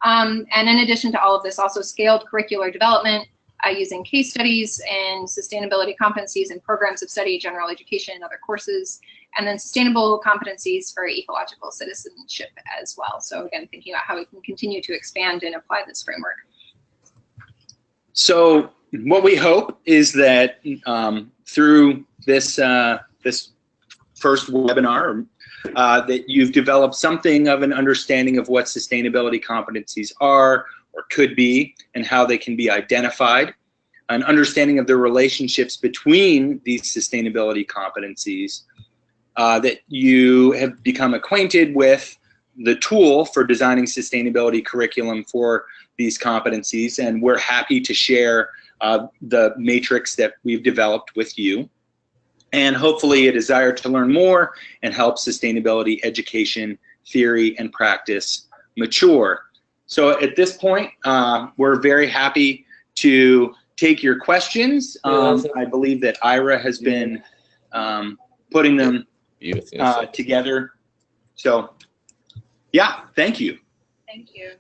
And in addition to all of this, also scaled curricular development using case studies and sustainability competencies in programs of study, general education, and other courses, and then sustainable competencies for ecological citizenship as well. So again, thinking about how we can continue to expand and apply this framework. So what we hope is that through this this first webinar, that you've developed something of an understanding of what sustainability competencies are or could be and how they can be identified, an understanding of the relationships between these sustainability competencies, that you have become acquainted with the tool for designing sustainability curriculum for these competencies, and we're happy to share the matrix that we've developed with you, and hopefully a desire to learn more and help sustainability education, theory, and practice mature. So at this point, we're very happy to take your questions. I believe that Ira has been putting them together. So yeah, thank you. Thank you.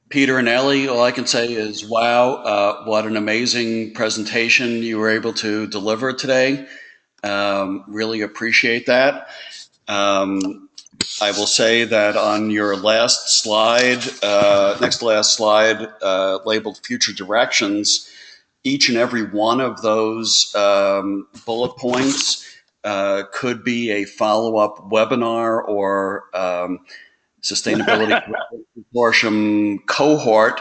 Peter and Elly, all I can say is, wow, what an amazing presentation you were able to deliver today. Really appreciate that. I will say that on your last slide, next to last slide, labeled Future Directions, each and every one of those bullet points could be a follow-up webinar or Sustainability Consortium cohort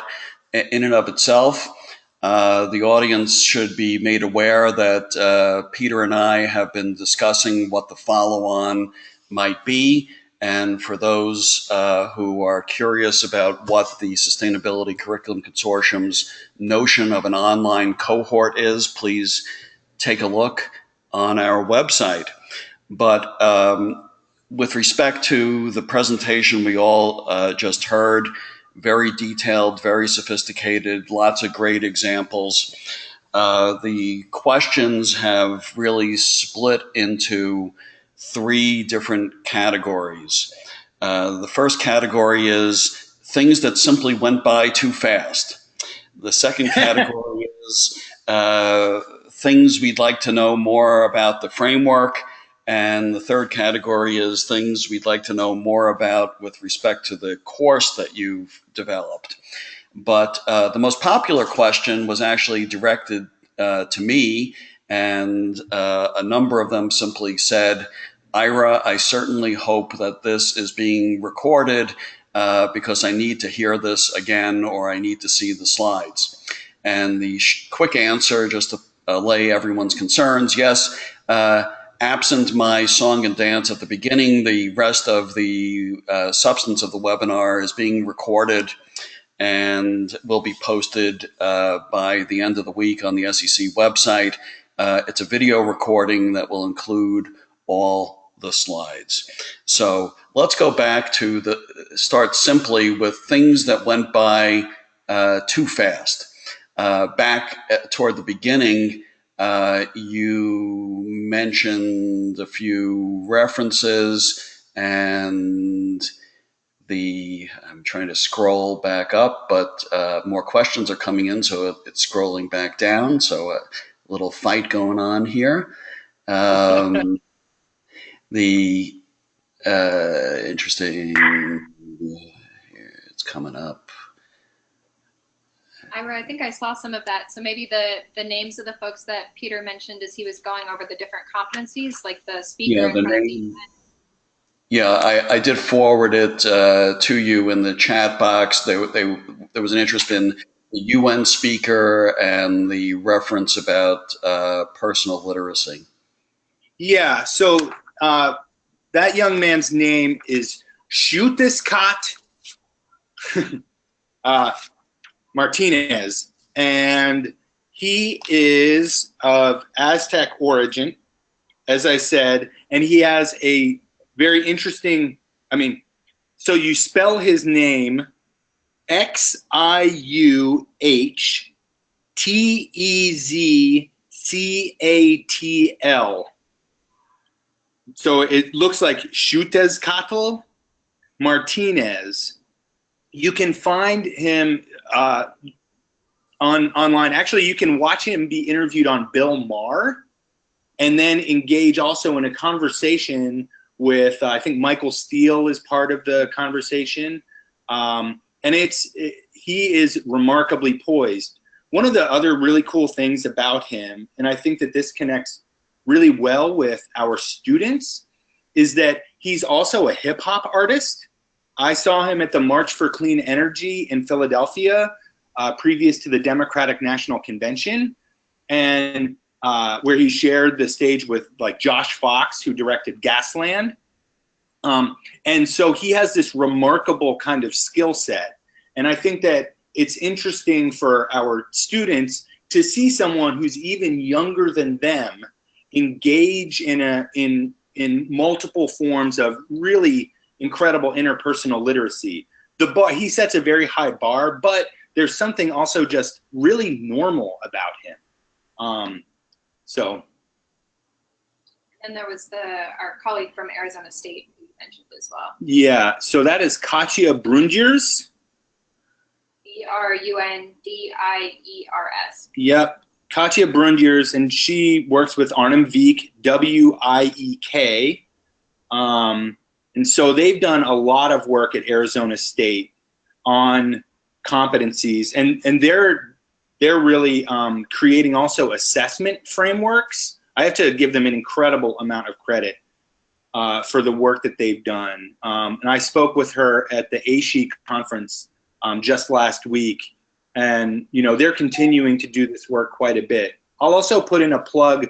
in and of itself. The audience should be made aware that Peter and I have been discussing what the follow-on might be. And for those who are curious about what the Sustainability Curriculum Consortium's notion of an online cohort is, please take a look on our website. But with respect to the presentation we all just heard, very detailed, very sophisticated, lots of great examples. The questions have really split into three different categories. The first category is things that simply went by too fast. The second category is things we'd like to know more about the framework. And the third category is things we'd like to know more about with respect to the course that you've developed. But the most popular question was actually directed to me, and a number of them simply said, Ira, I certainly hope that this is being recorded because I need to hear this again, or I need to see the slides. And the quick answer, just to allay everyone's concerns, yes, absent my song and dance at the beginning, the rest of the substance of the webinar is being recorded and will be posted by the end of the week on the SEC website. It's a video recording that will include all the slides. So let's go back to start simply with things that went by too fast. Back toward the beginning, you mentioned a few references, and I'm trying to scroll back up, but more questions are coming in, so it's scrolling back down. So a little fight going on here. Interesting, it's coming up. Ira, I think I saw some of that. So maybe the names of the folks that Peter mentioned as he was going over the different competencies, like the speaker. Yeah, I did forward it to you in the chat box. There was an interest in the UN speaker and the reference about personal literacy. Yeah, so that young man's name is Shutiskat Martinez, and he is of Aztec origin, as I said, and he has a very interesting, so you spell his name Xiuhtezcatl. So it looks like Shutiskat Martinez. You can find him online. Actually, you can watch him be interviewed on Bill Maher, and then engage also in a conversation with, I think Michael Steele is part of the conversation. And he is remarkably poised. one of the other really cool things about him, and I think that this connects really well with our students, is that he's also a hip hop artist. I saw him at the March for Clean Energy in Philadelphia, previous to the Democratic National Convention, and where he shared the stage with like Josh Fox, who directed Gasland. And so he has this remarkable kind of skill set. And I think that it's interesting for our students to see someone who's even younger than them engage in multiple forms of really incredible interpersonal literacy. He sets a very high bar, but there's something also just really normal about him. And there was our colleague from Arizona State who you mentioned as well. Yeah, so that is Katja Brundiers. Brundiers. Yep, Katja Brundiers, and she works with Arnhem Wiek, W-I-E-K. And so they've done a lot of work at Arizona State on competencies, and they're really creating also assessment frameworks. I have to give them an incredible amount of credit for the work that they've done. And I spoke with her at the ASHE conference just last week, and they're continuing to do this work quite a bit. I'll also put in a plug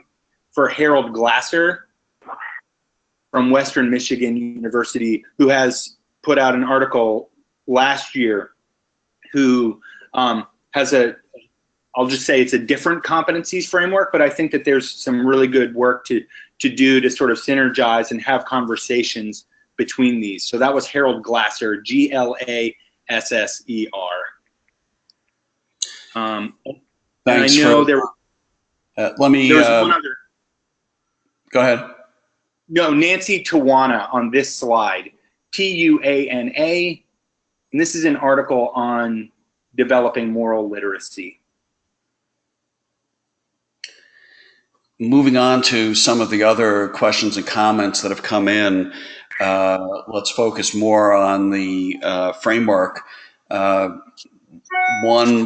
for Harold Glasser from Western Michigan University, who has put out an article last year, who has I'll just say it's a different competencies framework, but I think that there's some really good work to do to sort of synergize and have conversations between these. So that was Harold Glasser, Glasser. Thanks. I know there was one other. Go ahead. No, Nancy Tuana on this slide, Tuana, and this is an article on developing moral literacy. Moving on to some of the other questions and comments that have come in, let's focus more on the framework. One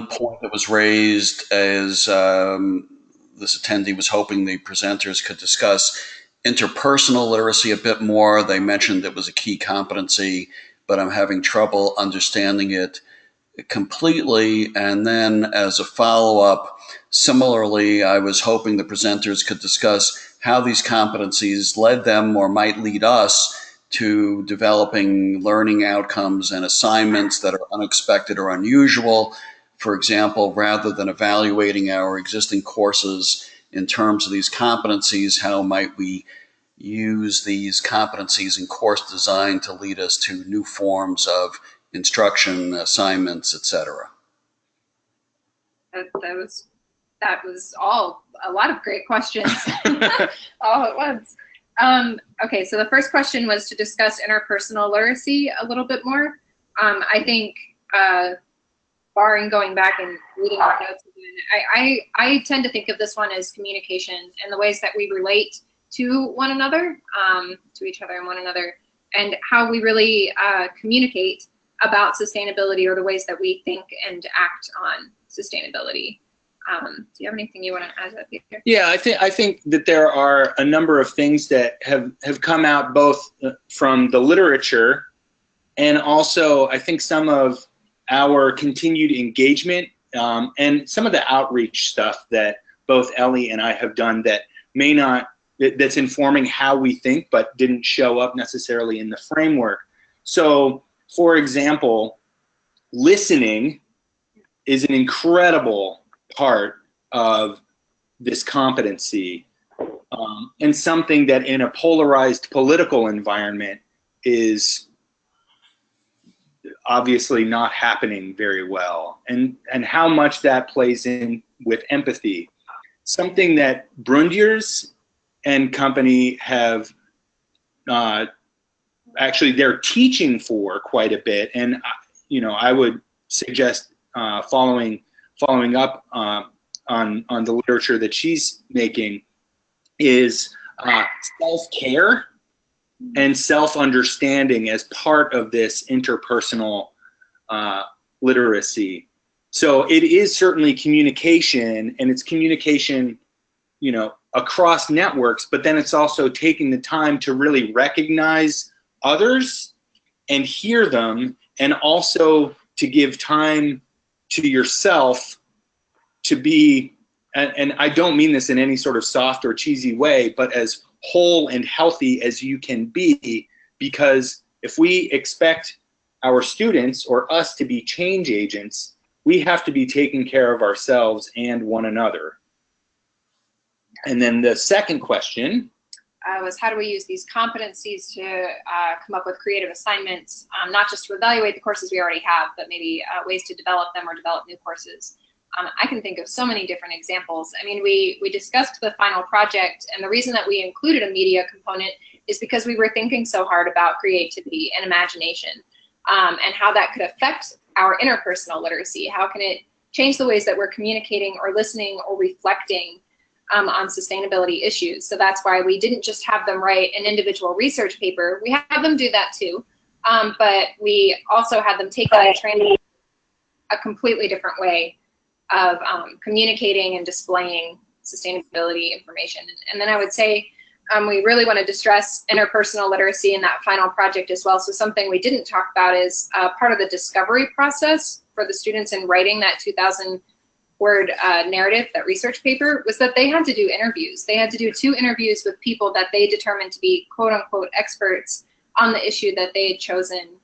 point that was raised is this attendee was hoping the presenters could discuss interpersonal literacy a bit more. They mentioned it was a key competency, but I'm having trouble understanding it completely. And then as a follow-up, similarly, I was hoping the presenters could discuss how these competencies led them or might lead us to developing learning outcomes and assignments that are unexpected or unusual. For example, rather than evaluating our existing courses in terms of these competencies, how might we use these competencies in course design to lead us to new forms of instruction, assignments, etc.? That was all a lot of great questions all at once. Okay, so the first question was to discuss interpersonal literacy a little bit more. I think, barring going back and reading our notes again, I tend to think of this one as communication and the ways that we relate to one another, to each other and one another, and how we really communicate about sustainability or the ways that we think and act on sustainability. Do you have anything you want to add to that, Peter? Yeah, I think that there are a number of things that have come out both from the literature and also I think some of our continued engagement and some of the outreach stuff that both Elly and I have done that may not, that's informing how we think but didn't show up necessarily in the framework. So, for example, listening is an incredible part of this competency, and something that in a polarized political environment is obviously not happening very well, and how much that plays in with empathy. Something that Brundiers and company have actually they're teaching for quite a bit, and I would suggest following up on the literature that she's making is self-care and self-understanding as part of this interpersonal literacy. So it is certainly communication, and it's communication, you know, across networks, but then it's also taking the time to really recognize others and hear them, and also to give time to yourself to be, and I don't mean this in any sort of soft or cheesy way, but as whole and healthy as you can be, because if we expect our students or us to be change agents, we have to be taking care of ourselves and one another. And then the second question was, how do we use these competencies to come up with creative assignments, not just to evaluate the courses we already have, but maybe ways to develop them or develop new courses. I can think of so many different examples. I mean, we discussed the final project, and the reason that we included a media component is because we were thinking so hard about creativity and imagination, and how that could affect our interpersonal literacy. How can it change the ways that we're communicating or listening or reflecting on sustainability issues? So that's why we didn't just have them write an individual research paper. We have them do that too, but we also had them take that and train a completely different way of communicating and displaying sustainability information. And then I would say we really wanted to stress interpersonal literacy in that final project as well. So something we didn't talk about is part of the discovery process for the students in writing that 2,000-word narrative, that research paper, was that they had to do interviews. They had to do 2 interviews with people that they determined to be quote-unquote experts on the issue that they had chosen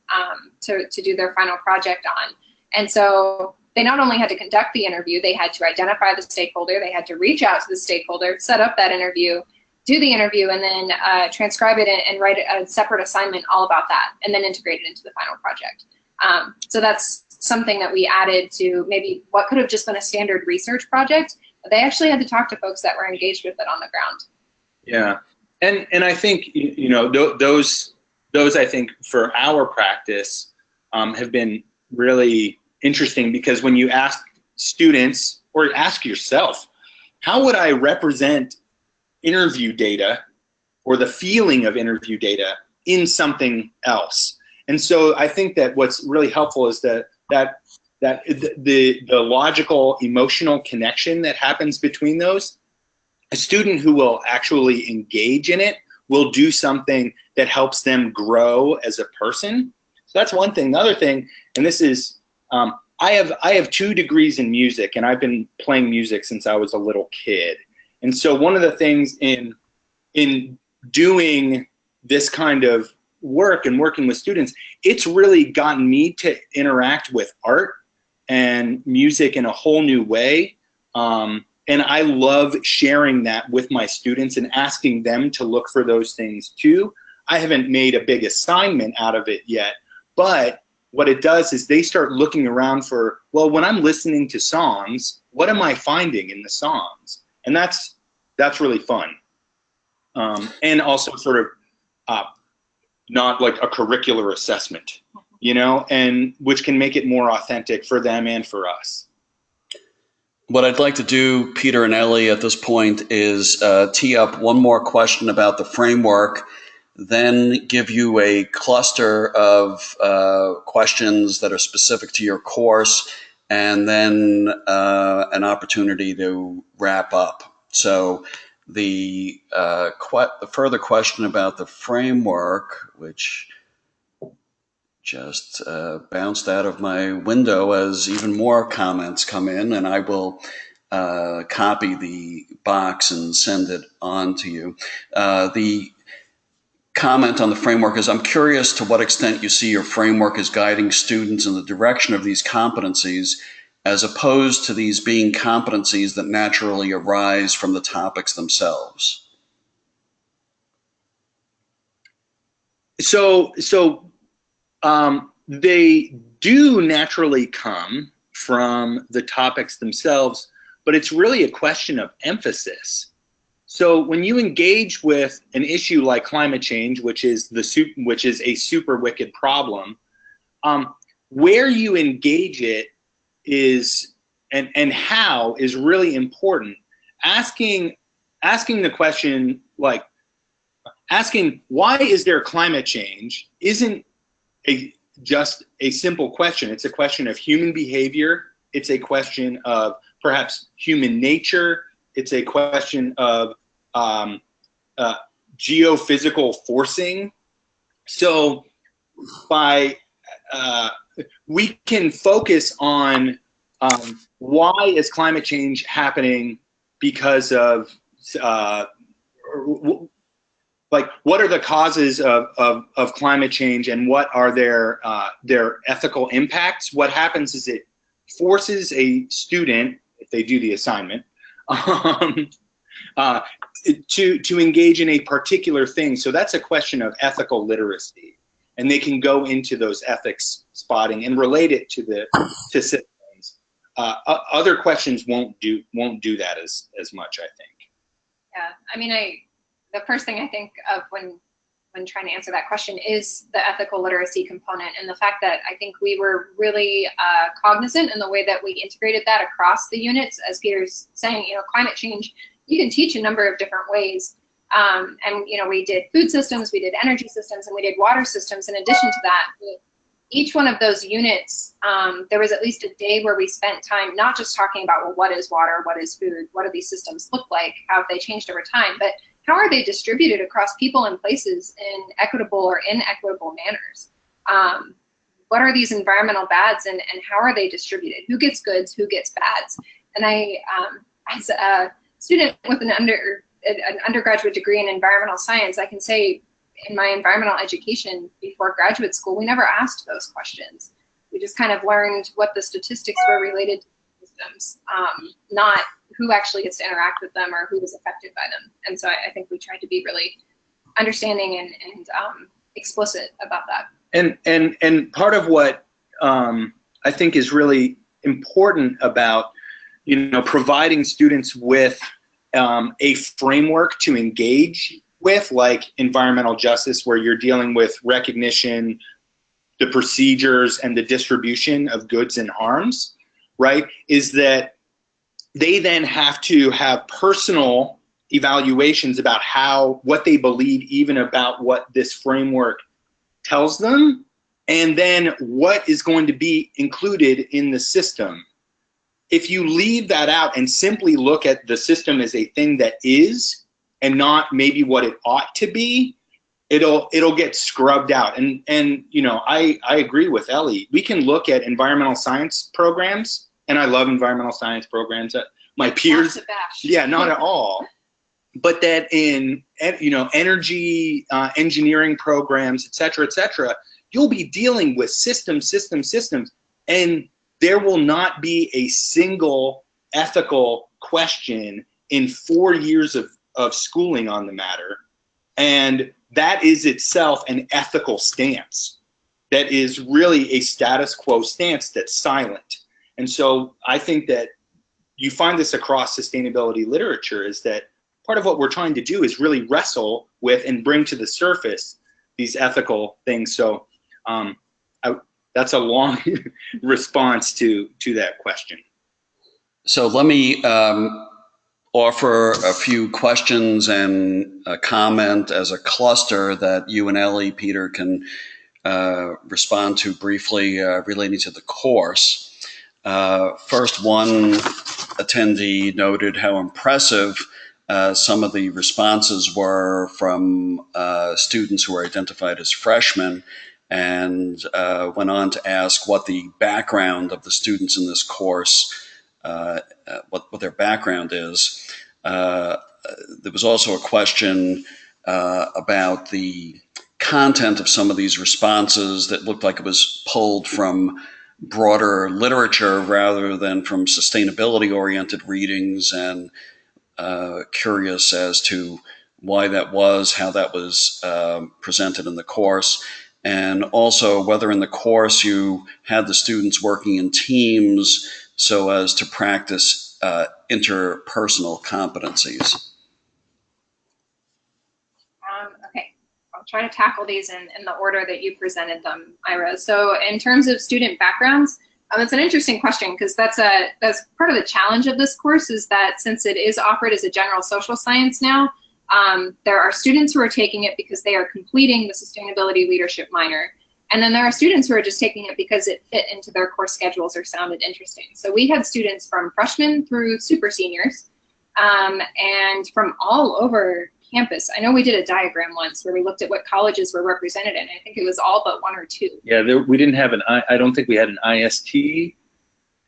to do their final project on. And so they not only had to conduct the interview, they had to identify the stakeholder, they had to reach out to the stakeholder, set up that interview, do the interview, and then transcribe it and write a separate assignment all about that, and then integrate it into the final project. So that's something that we added to maybe what could have just been a standard research project, but they actually had to talk to folks that were engaged with it on the ground. Yeah, and I think, you know, those I think for our practice have been really interesting, because when you ask students, or ask yourself, how would I represent interview data or the feeling of interview data in something else? And so I think that what's really helpful is that the logical emotional connection that happens between those. A student who will actually engage in it will do something that helps them grow as a person. So that's one thing. The other thing, and this is, I have 2 degrees in music, and I've been playing music since I was a little kid. And so one of the things in doing this kind of work and working with students, it's really gotten me to interact with art and music in a whole new way. And I love sharing that with my students and asking them to look for those things too. I haven't made a big assignment out of it yet, but what it does is they start looking around for, well, when I'm listening to songs, what am I finding in the songs? And that's really fun. And also sort of not like a curricular assessment, you know, and which can make it more authentic for them and for us. What I'd like to do, Peter and Elly, at this point is tee up one more question about the framework, then give you a cluster of questions that are specific to your course, and then an opportunity to wrap up. So the further question about the framework, which just bounced out of my window as even more comments come in, and I will copy the box and send it on to you. The comment on the framework is, I'm curious to what extent you see your framework as guiding students in the direction of these competencies, as opposed to these being competencies that naturally arise from the topics themselves. So they do naturally come from the topics themselves, but it's really a question of emphasis. So when you engage with an issue like climate change, which is a super wicked problem, where you engage it is and how is really important. Asking the question, like asking why is there climate change, isn't just a simple question. It's a question of human behavior It's a question of perhaps human nature. It's a question of geophysical forcing. So we can focus on why is climate change happening because of like what are the causes of climate change and what are their ethical impacts. What happens is it forces a student, if they do the assignment, to engage in a particular thing. So that's a question of ethical literacy, and they can go into those ethics spotting and relate it to systems. Other questions won't do that as much, I think. Yeah, I mean, the first thing I think of when trying to answer that question is the ethical literacy component, and the fact that I think we were really cognizant in the way that we integrated that across the units. As Peter's saying, you know, climate change, you can teach a number of different ways. And, you know, we did food systems, we did energy systems, and we did water systems. In addition to that, each one of those units, there was at least a day where we spent time not just talking about, well, what is water, what is food, what do these systems look like, how have they changed over time, but how are they distributed across people and places in equitable or inequitable manners? What are these environmental bads, and how are they distributed? Who gets goods, who gets bads? And I, as a student with an undergraduate degree in environmental science, I can say in my environmental education before graduate school, we never asked those questions. We just kind of learned what the statistics were related to systems, not who actually gets to interact with them or who was affected by them. And so I think we tried to be really understanding and explicit about that. And part of what I think is really important about, you know, providing students with a framework to engage with, like environmental justice, where you're dealing with recognition, the procedures, and the distribution of goods and harms, right, is that they then have to have personal evaluations about what they believe even about what this framework tells them, and then what is going to be included in the system. If you leave that out and simply look at the system as a thing that is and not maybe what it ought to be, it'll get scrubbed out. And you know, I agree with Elly. We can look at environmental science programs, and I love environmental science programs. My peers, yeah, not at all. But that in, you know, energy, engineering programs, et cetera, you'll be dealing with systems, and there will not be a single ethical question in 4 years of schooling on the matter. And that is itself an ethical stance. That is really a status quo stance that's silent. And so I think that you find this across sustainability literature, is that part of what we're trying to do is really wrestle with and bring to the surface these ethical things. So that's a long response to that question. So let me offer a few questions and a comment as a cluster that you and Elly, Peter, can respond to briefly relating to the course. First, one attendee noted how impressive some of the responses were from students who were identified as freshmen, and went on to ask what the background of the students in this course, what their background is. There was also a question about the content of some of these responses that looked like it was pulled from broader literature rather than from sustainability-oriented readings, and curious as to why that was, how that was presented in the course, and also whether in the course you had the students working in teams so as to practice interpersonal competencies. Okay, I'll try to tackle these in the order that you presented them, Ira. So in terms of student backgrounds, it's an interesting question, because that's part of the challenge of this course, is that since it is offered as a general social science now, there are students who are taking it because they are completing the sustainability leadership minor. And then there are students who are just taking it because it fit into their course schedules or sounded interesting. So we had students from freshmen through super seniors, and from all over campus. I know we did a diagram once where we looked at what colleges were represented in. I think it was all but one or two. Yeah, we didn't have I don't think we had an IST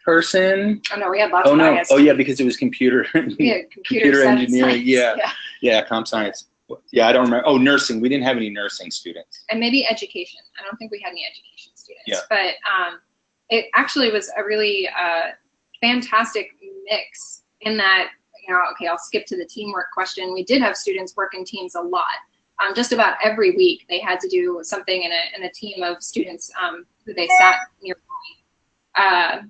person. Oh no, we had lots of IST. Oh yeah, because it was computer engineering. Yeah. Yeah, comp science. Yeah, I don't remember. Oh, nursing. We didn't have any nursing students. And maybe education. I don't think we had any education students. Yeah. But it actually was a really fantastic mix in that, you know, okay, I'll skip to the teamwork question. We did have students work in teams a lot. Just about every week they had to do something in a team of students who they sat nearby,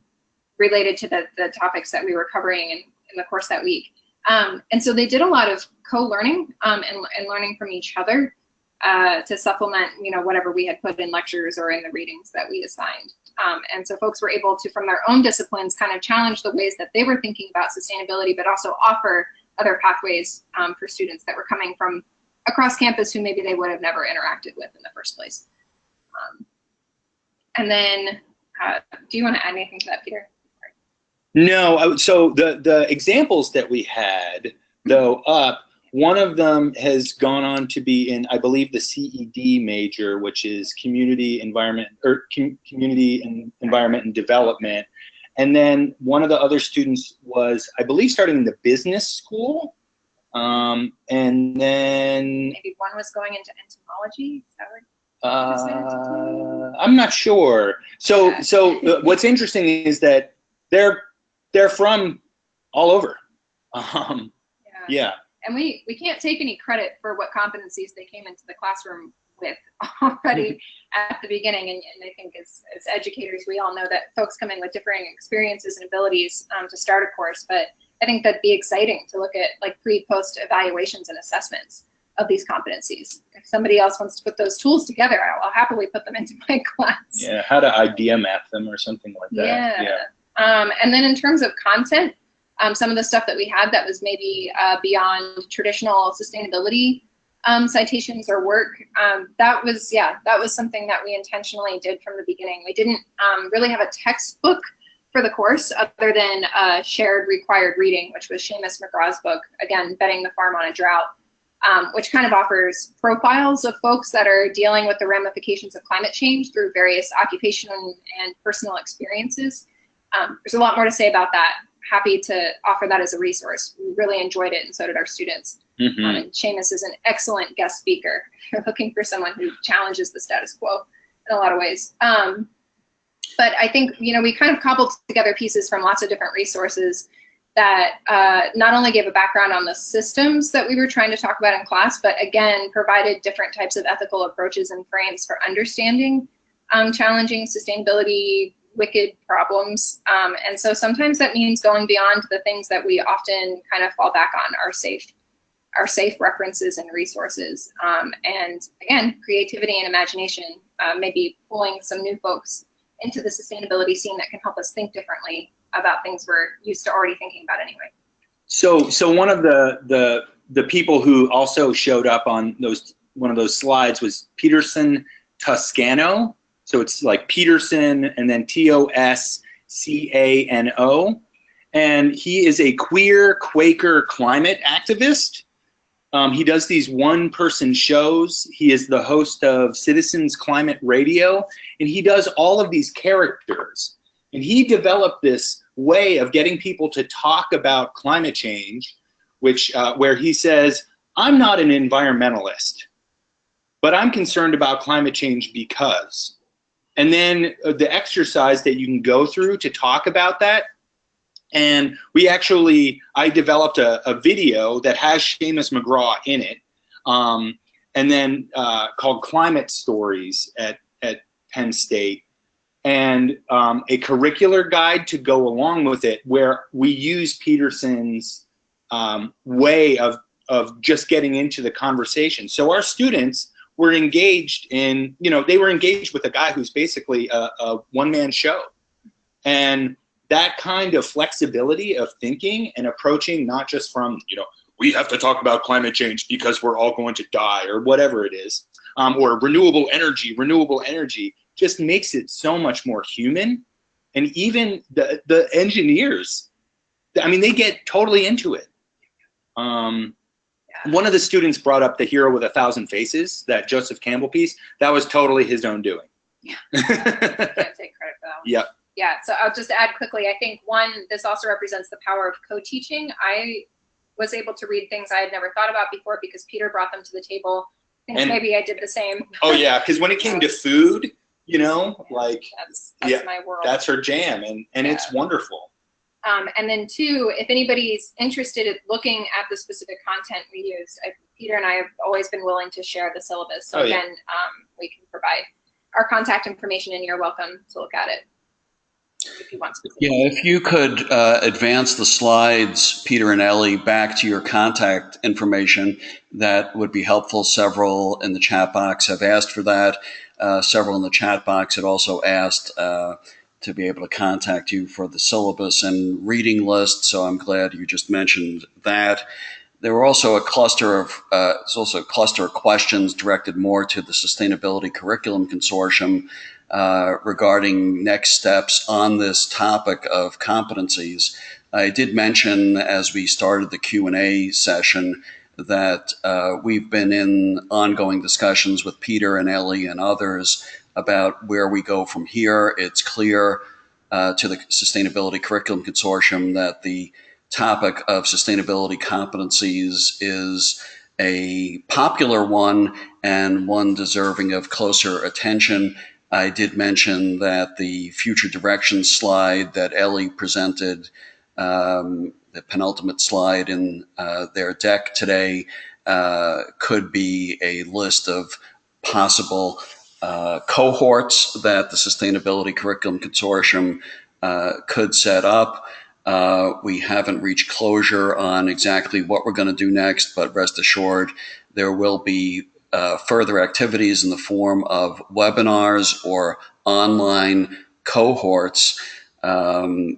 related to the topics that we were covering in the course that week. And so they did a lot of co-learning and learning from each other to supplement, you know, whatever we had put in lectures or in the readings that we assigned. And so folks were able to, from their own disciplines, kind of challenge the ways that they were thinking about sustainability, but also offer other pathways for students that were coming from across campus who maybe they would have never interacted with in the first place. And then, do you want to add anything to that, Peter? No, so the examples that we had, though, one of them has gone on to be in, I believe, the CED major, which is Community Environment and Development. And then one of the other students was, I believe, starting in the business school. And then maybe one was going into entomology. Is that what I'm not sure. So what's interesting is that they're from all over. Yeah. And we can't take any credit for what competencies they came into the classroom with already at the beginning. And I think as educators, we all know that folks come in with differing experiences and abilities to start a course. But I think that'd be exciting to look at like pre-post evaluations and assessments of these competencies. If somebody else wants to put those tools together, I'll happily put them into my class. Yeah, how to idea map them or something like that. Yeah. And then in terms of content, some of the stuff that we had that was maybe beyond traditional sustainability citations or work, that was something that we intentionally did from the beginning. We didn't really have a textbook for the course other than shared required reading, which was Seamus McGraw's book, again, Betting the Farm on a Drought, which kind of offers profiles of folks that are dealing with the ramifications of climate change through various occupational and personal experiences. There's a lot more to say about that. Happy to offer that as a resource. We really enjoyed it, and so did our students. And Seamus is an excellent guest speaker. If you're looking for someone who challenges the status quo in a lot of ways. But I think, you know, we kind of cobbled together pieces from lots of different resources that not only gave a background on the systems that we were trying to talk about in class, but again, provided different types of ethical approaches and frames for understanding challenging sustainability wicked problems. And so sometimes that means going beyond the things that we often kind of fall back on, our safe references and resources. And again, creativity and imagination, maybe pulling some new folks into the sustainability scene that can help us think differently about things we're used to already thinking about anyway. So one of the people who also showed up on one of those slides was Peterson Toscano. So it's like Peterson and then Toscano. And he is a queer Quaker climate activist. He does these one-person shows. He is the host of Citizens Climate Radio, and he does all of these characters. And he developed this way of getting people to talk about climate change, where he says, I'm not an environmentalist, but I'm concerned about climate change because. And then the exercise that you can go through to talk about that. And I developed a video that has Seamus McGraw in it, and then called Climate Stories at Penn State, and a curricular guide to go along with it, where we use Peterson's way of just getting into the conversation. So our students were engaged in, they were engaged with a guy who's basically a one-man show. And that kind of flexibility of thinking and approaching, not just from, we have to talk about climate change because we're all going to die or whatever it is, or renewable energy, just makes it so much more human. And even the engineers, I mean, they get totally into it. One of the students brought up the Hero with 1,000 Faces, that Joseph Campbell piece. That was totally his own doing. Yeah. Can't take credit for that one. Yep. Yeah, so I'll just add quickly, I think this also represents the power of co-teaching. I was able to read things I had never thought about before because Peter brought them to the table. I think maybe I did the same. Oh yeah, because when it came to food, you know, like that's my world. That's her jam, and it's wonderful. And then two, if anybody's interested in looking at the specific content we used, Peter and I have always been willing to share the syllabus. So again, we can provide our contact information and you're welcome to look at it if you want specific. Yeah, if you could advance the slides, Peter and Elly, back to your contact information, that would be helpful. Several in the chat box have asked for that. Several in the chat box had also asked to be able to contact you for the syllabus and reading list, so I'm glad you just mentioned that. There were also a cluster of questions directed more to the Sustainability Curriculum Consortium regarding next steps on this topic of competencies. I did mention as we started the Q&A session that we've been in ongoing discussions with Peter and Elly and others about where we go from here. It's clear to the Sustainability Curriculum Consortium that the topic of sustainability competencies is a popular one and one deserving of closer attention. I did mention that the future directions slide that Elly presented, the penultimate slide in their deck today, could be a list of possible cohorts that the Sustainability Curriculum Consortium could set up. We haven't reached closure on exactly what we're going to do next, but rest assured there will be further activities in the form of webinars or online cohorts,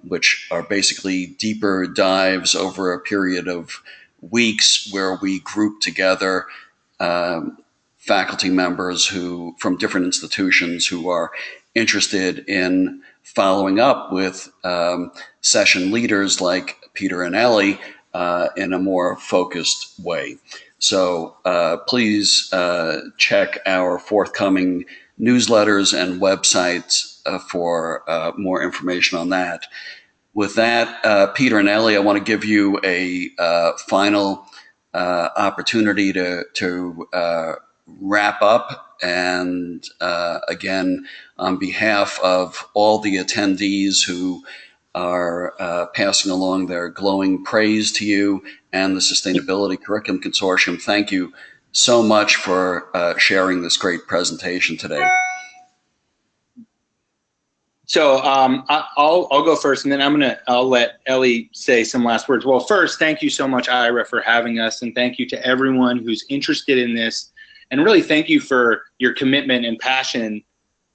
which are basically deeper dives over a period of weeks where we group together faculty members from different institutions who are interested in following up with session leaders like Peter and Elly in a more focused way. So please check our forthcoming newsletters and websites for more information on that. With that, Peter and Elly, I want to give you a final opportunity to wrap up. And again, on behalf of all the attendees who are passing along their glowing praise to you and the Sustainability Curriculum Consortium, thank you so much for sharing this great presentation today. So I'll go first, and then I'll let Elly say some last words. Well, first, thank you so much, Ira, for having us, and thank you to everyone who's interested in this, and really thank you for your commitment and passion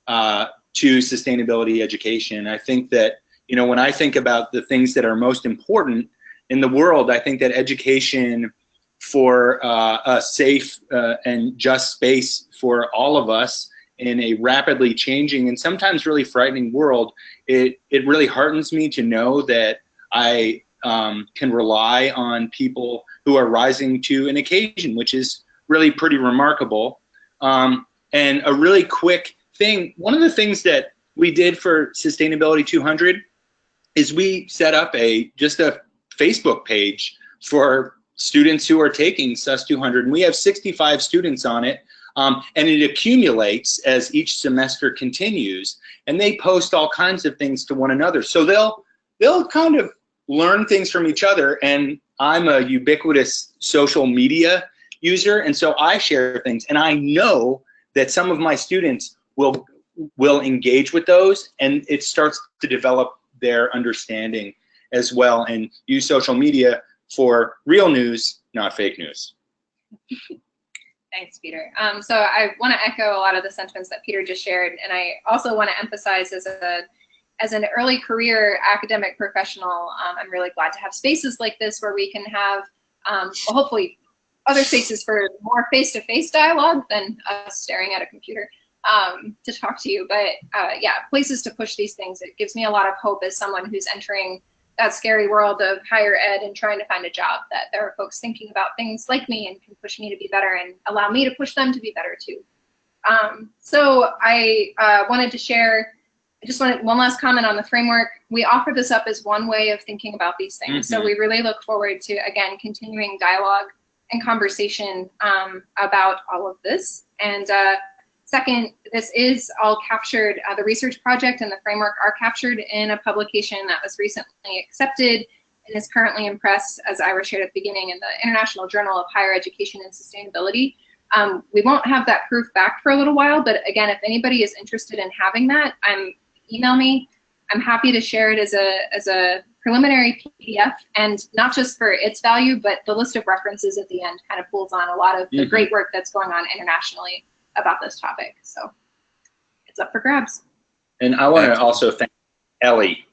to sustainability education. I think that, you know, when I think about the things that are most important in the world, I think that education for a safe and just space for all of us in a rapidly changing and sometimes really frightening world, it really heartens me to know that I can rely on people who are rising to an occasion, which is really pretty remarkable. And a really quick thing, one of the things that we did for Sustainability 200 is we set up just a Facebook page for students who are taking SUS 200, and we have 65 students on it. And it accumulates as each semester continues, and they post all kinds of things to one another. So they'll kind of learn things from each other, and I'm a ubiquitous social media user, and so I share things, and I know that some of my students will engage with those, and it starts to develop their understanding as well, and use social media for real news, not fake news. Thanks, Peter. So I want to echo a lot of the sentiments that Peter just shared, and I also want to emphasize as an early career academic professional, I'm really glad to have spaces like this where we can have, well, hopefully, other spaces for more face-to-face dialogue than us staring at a computer. to talk to you. But yeah, places to push these things. It gives me a lot of hope as someone who's entering that scary world of higher ed and trying to find a job, that there are folks thinking about things like me and can push me to be better and allow me to push them to be better too. So I wanted to share, I just wanted one last comment on the framework. We offer this up as one way of thinking about these things. So we really look forward to, again, continuing dialogue and conversation about all of this. And second, this is all captured, the research project and the framework are captured in a publication that was recently accepted and is currently in press, as Ira shared at the beginning, in the International Journal of Higher Education and Sustainability. We won't have that proof back for a little while, but again, if anybody is interested in having that, email me. I'm happy to share it as a preliminary PDF, and not just for its value, but the list of references at the end kind of pulls on a lot of the great work that's going on internationally about this topic. So it's up for grabs. And I want to also thank Elly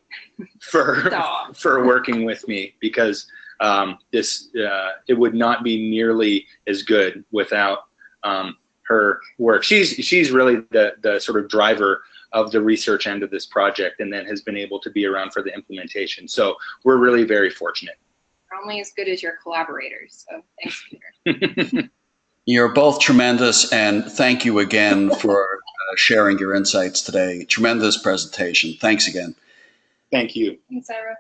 for working with me, because it would not be nearly as good without her work. She's really the sort of driver of the research end of this project, and then has been able to be around for the implementation. So we're really very fortunate. You're only as good as your collaborators. So thanks, Peter. You're both tremendous, and thank you again for sharing your insights today. Tremendous presentation. Thanks again. Thank you. Thanks, Ira.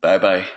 Bye-bye.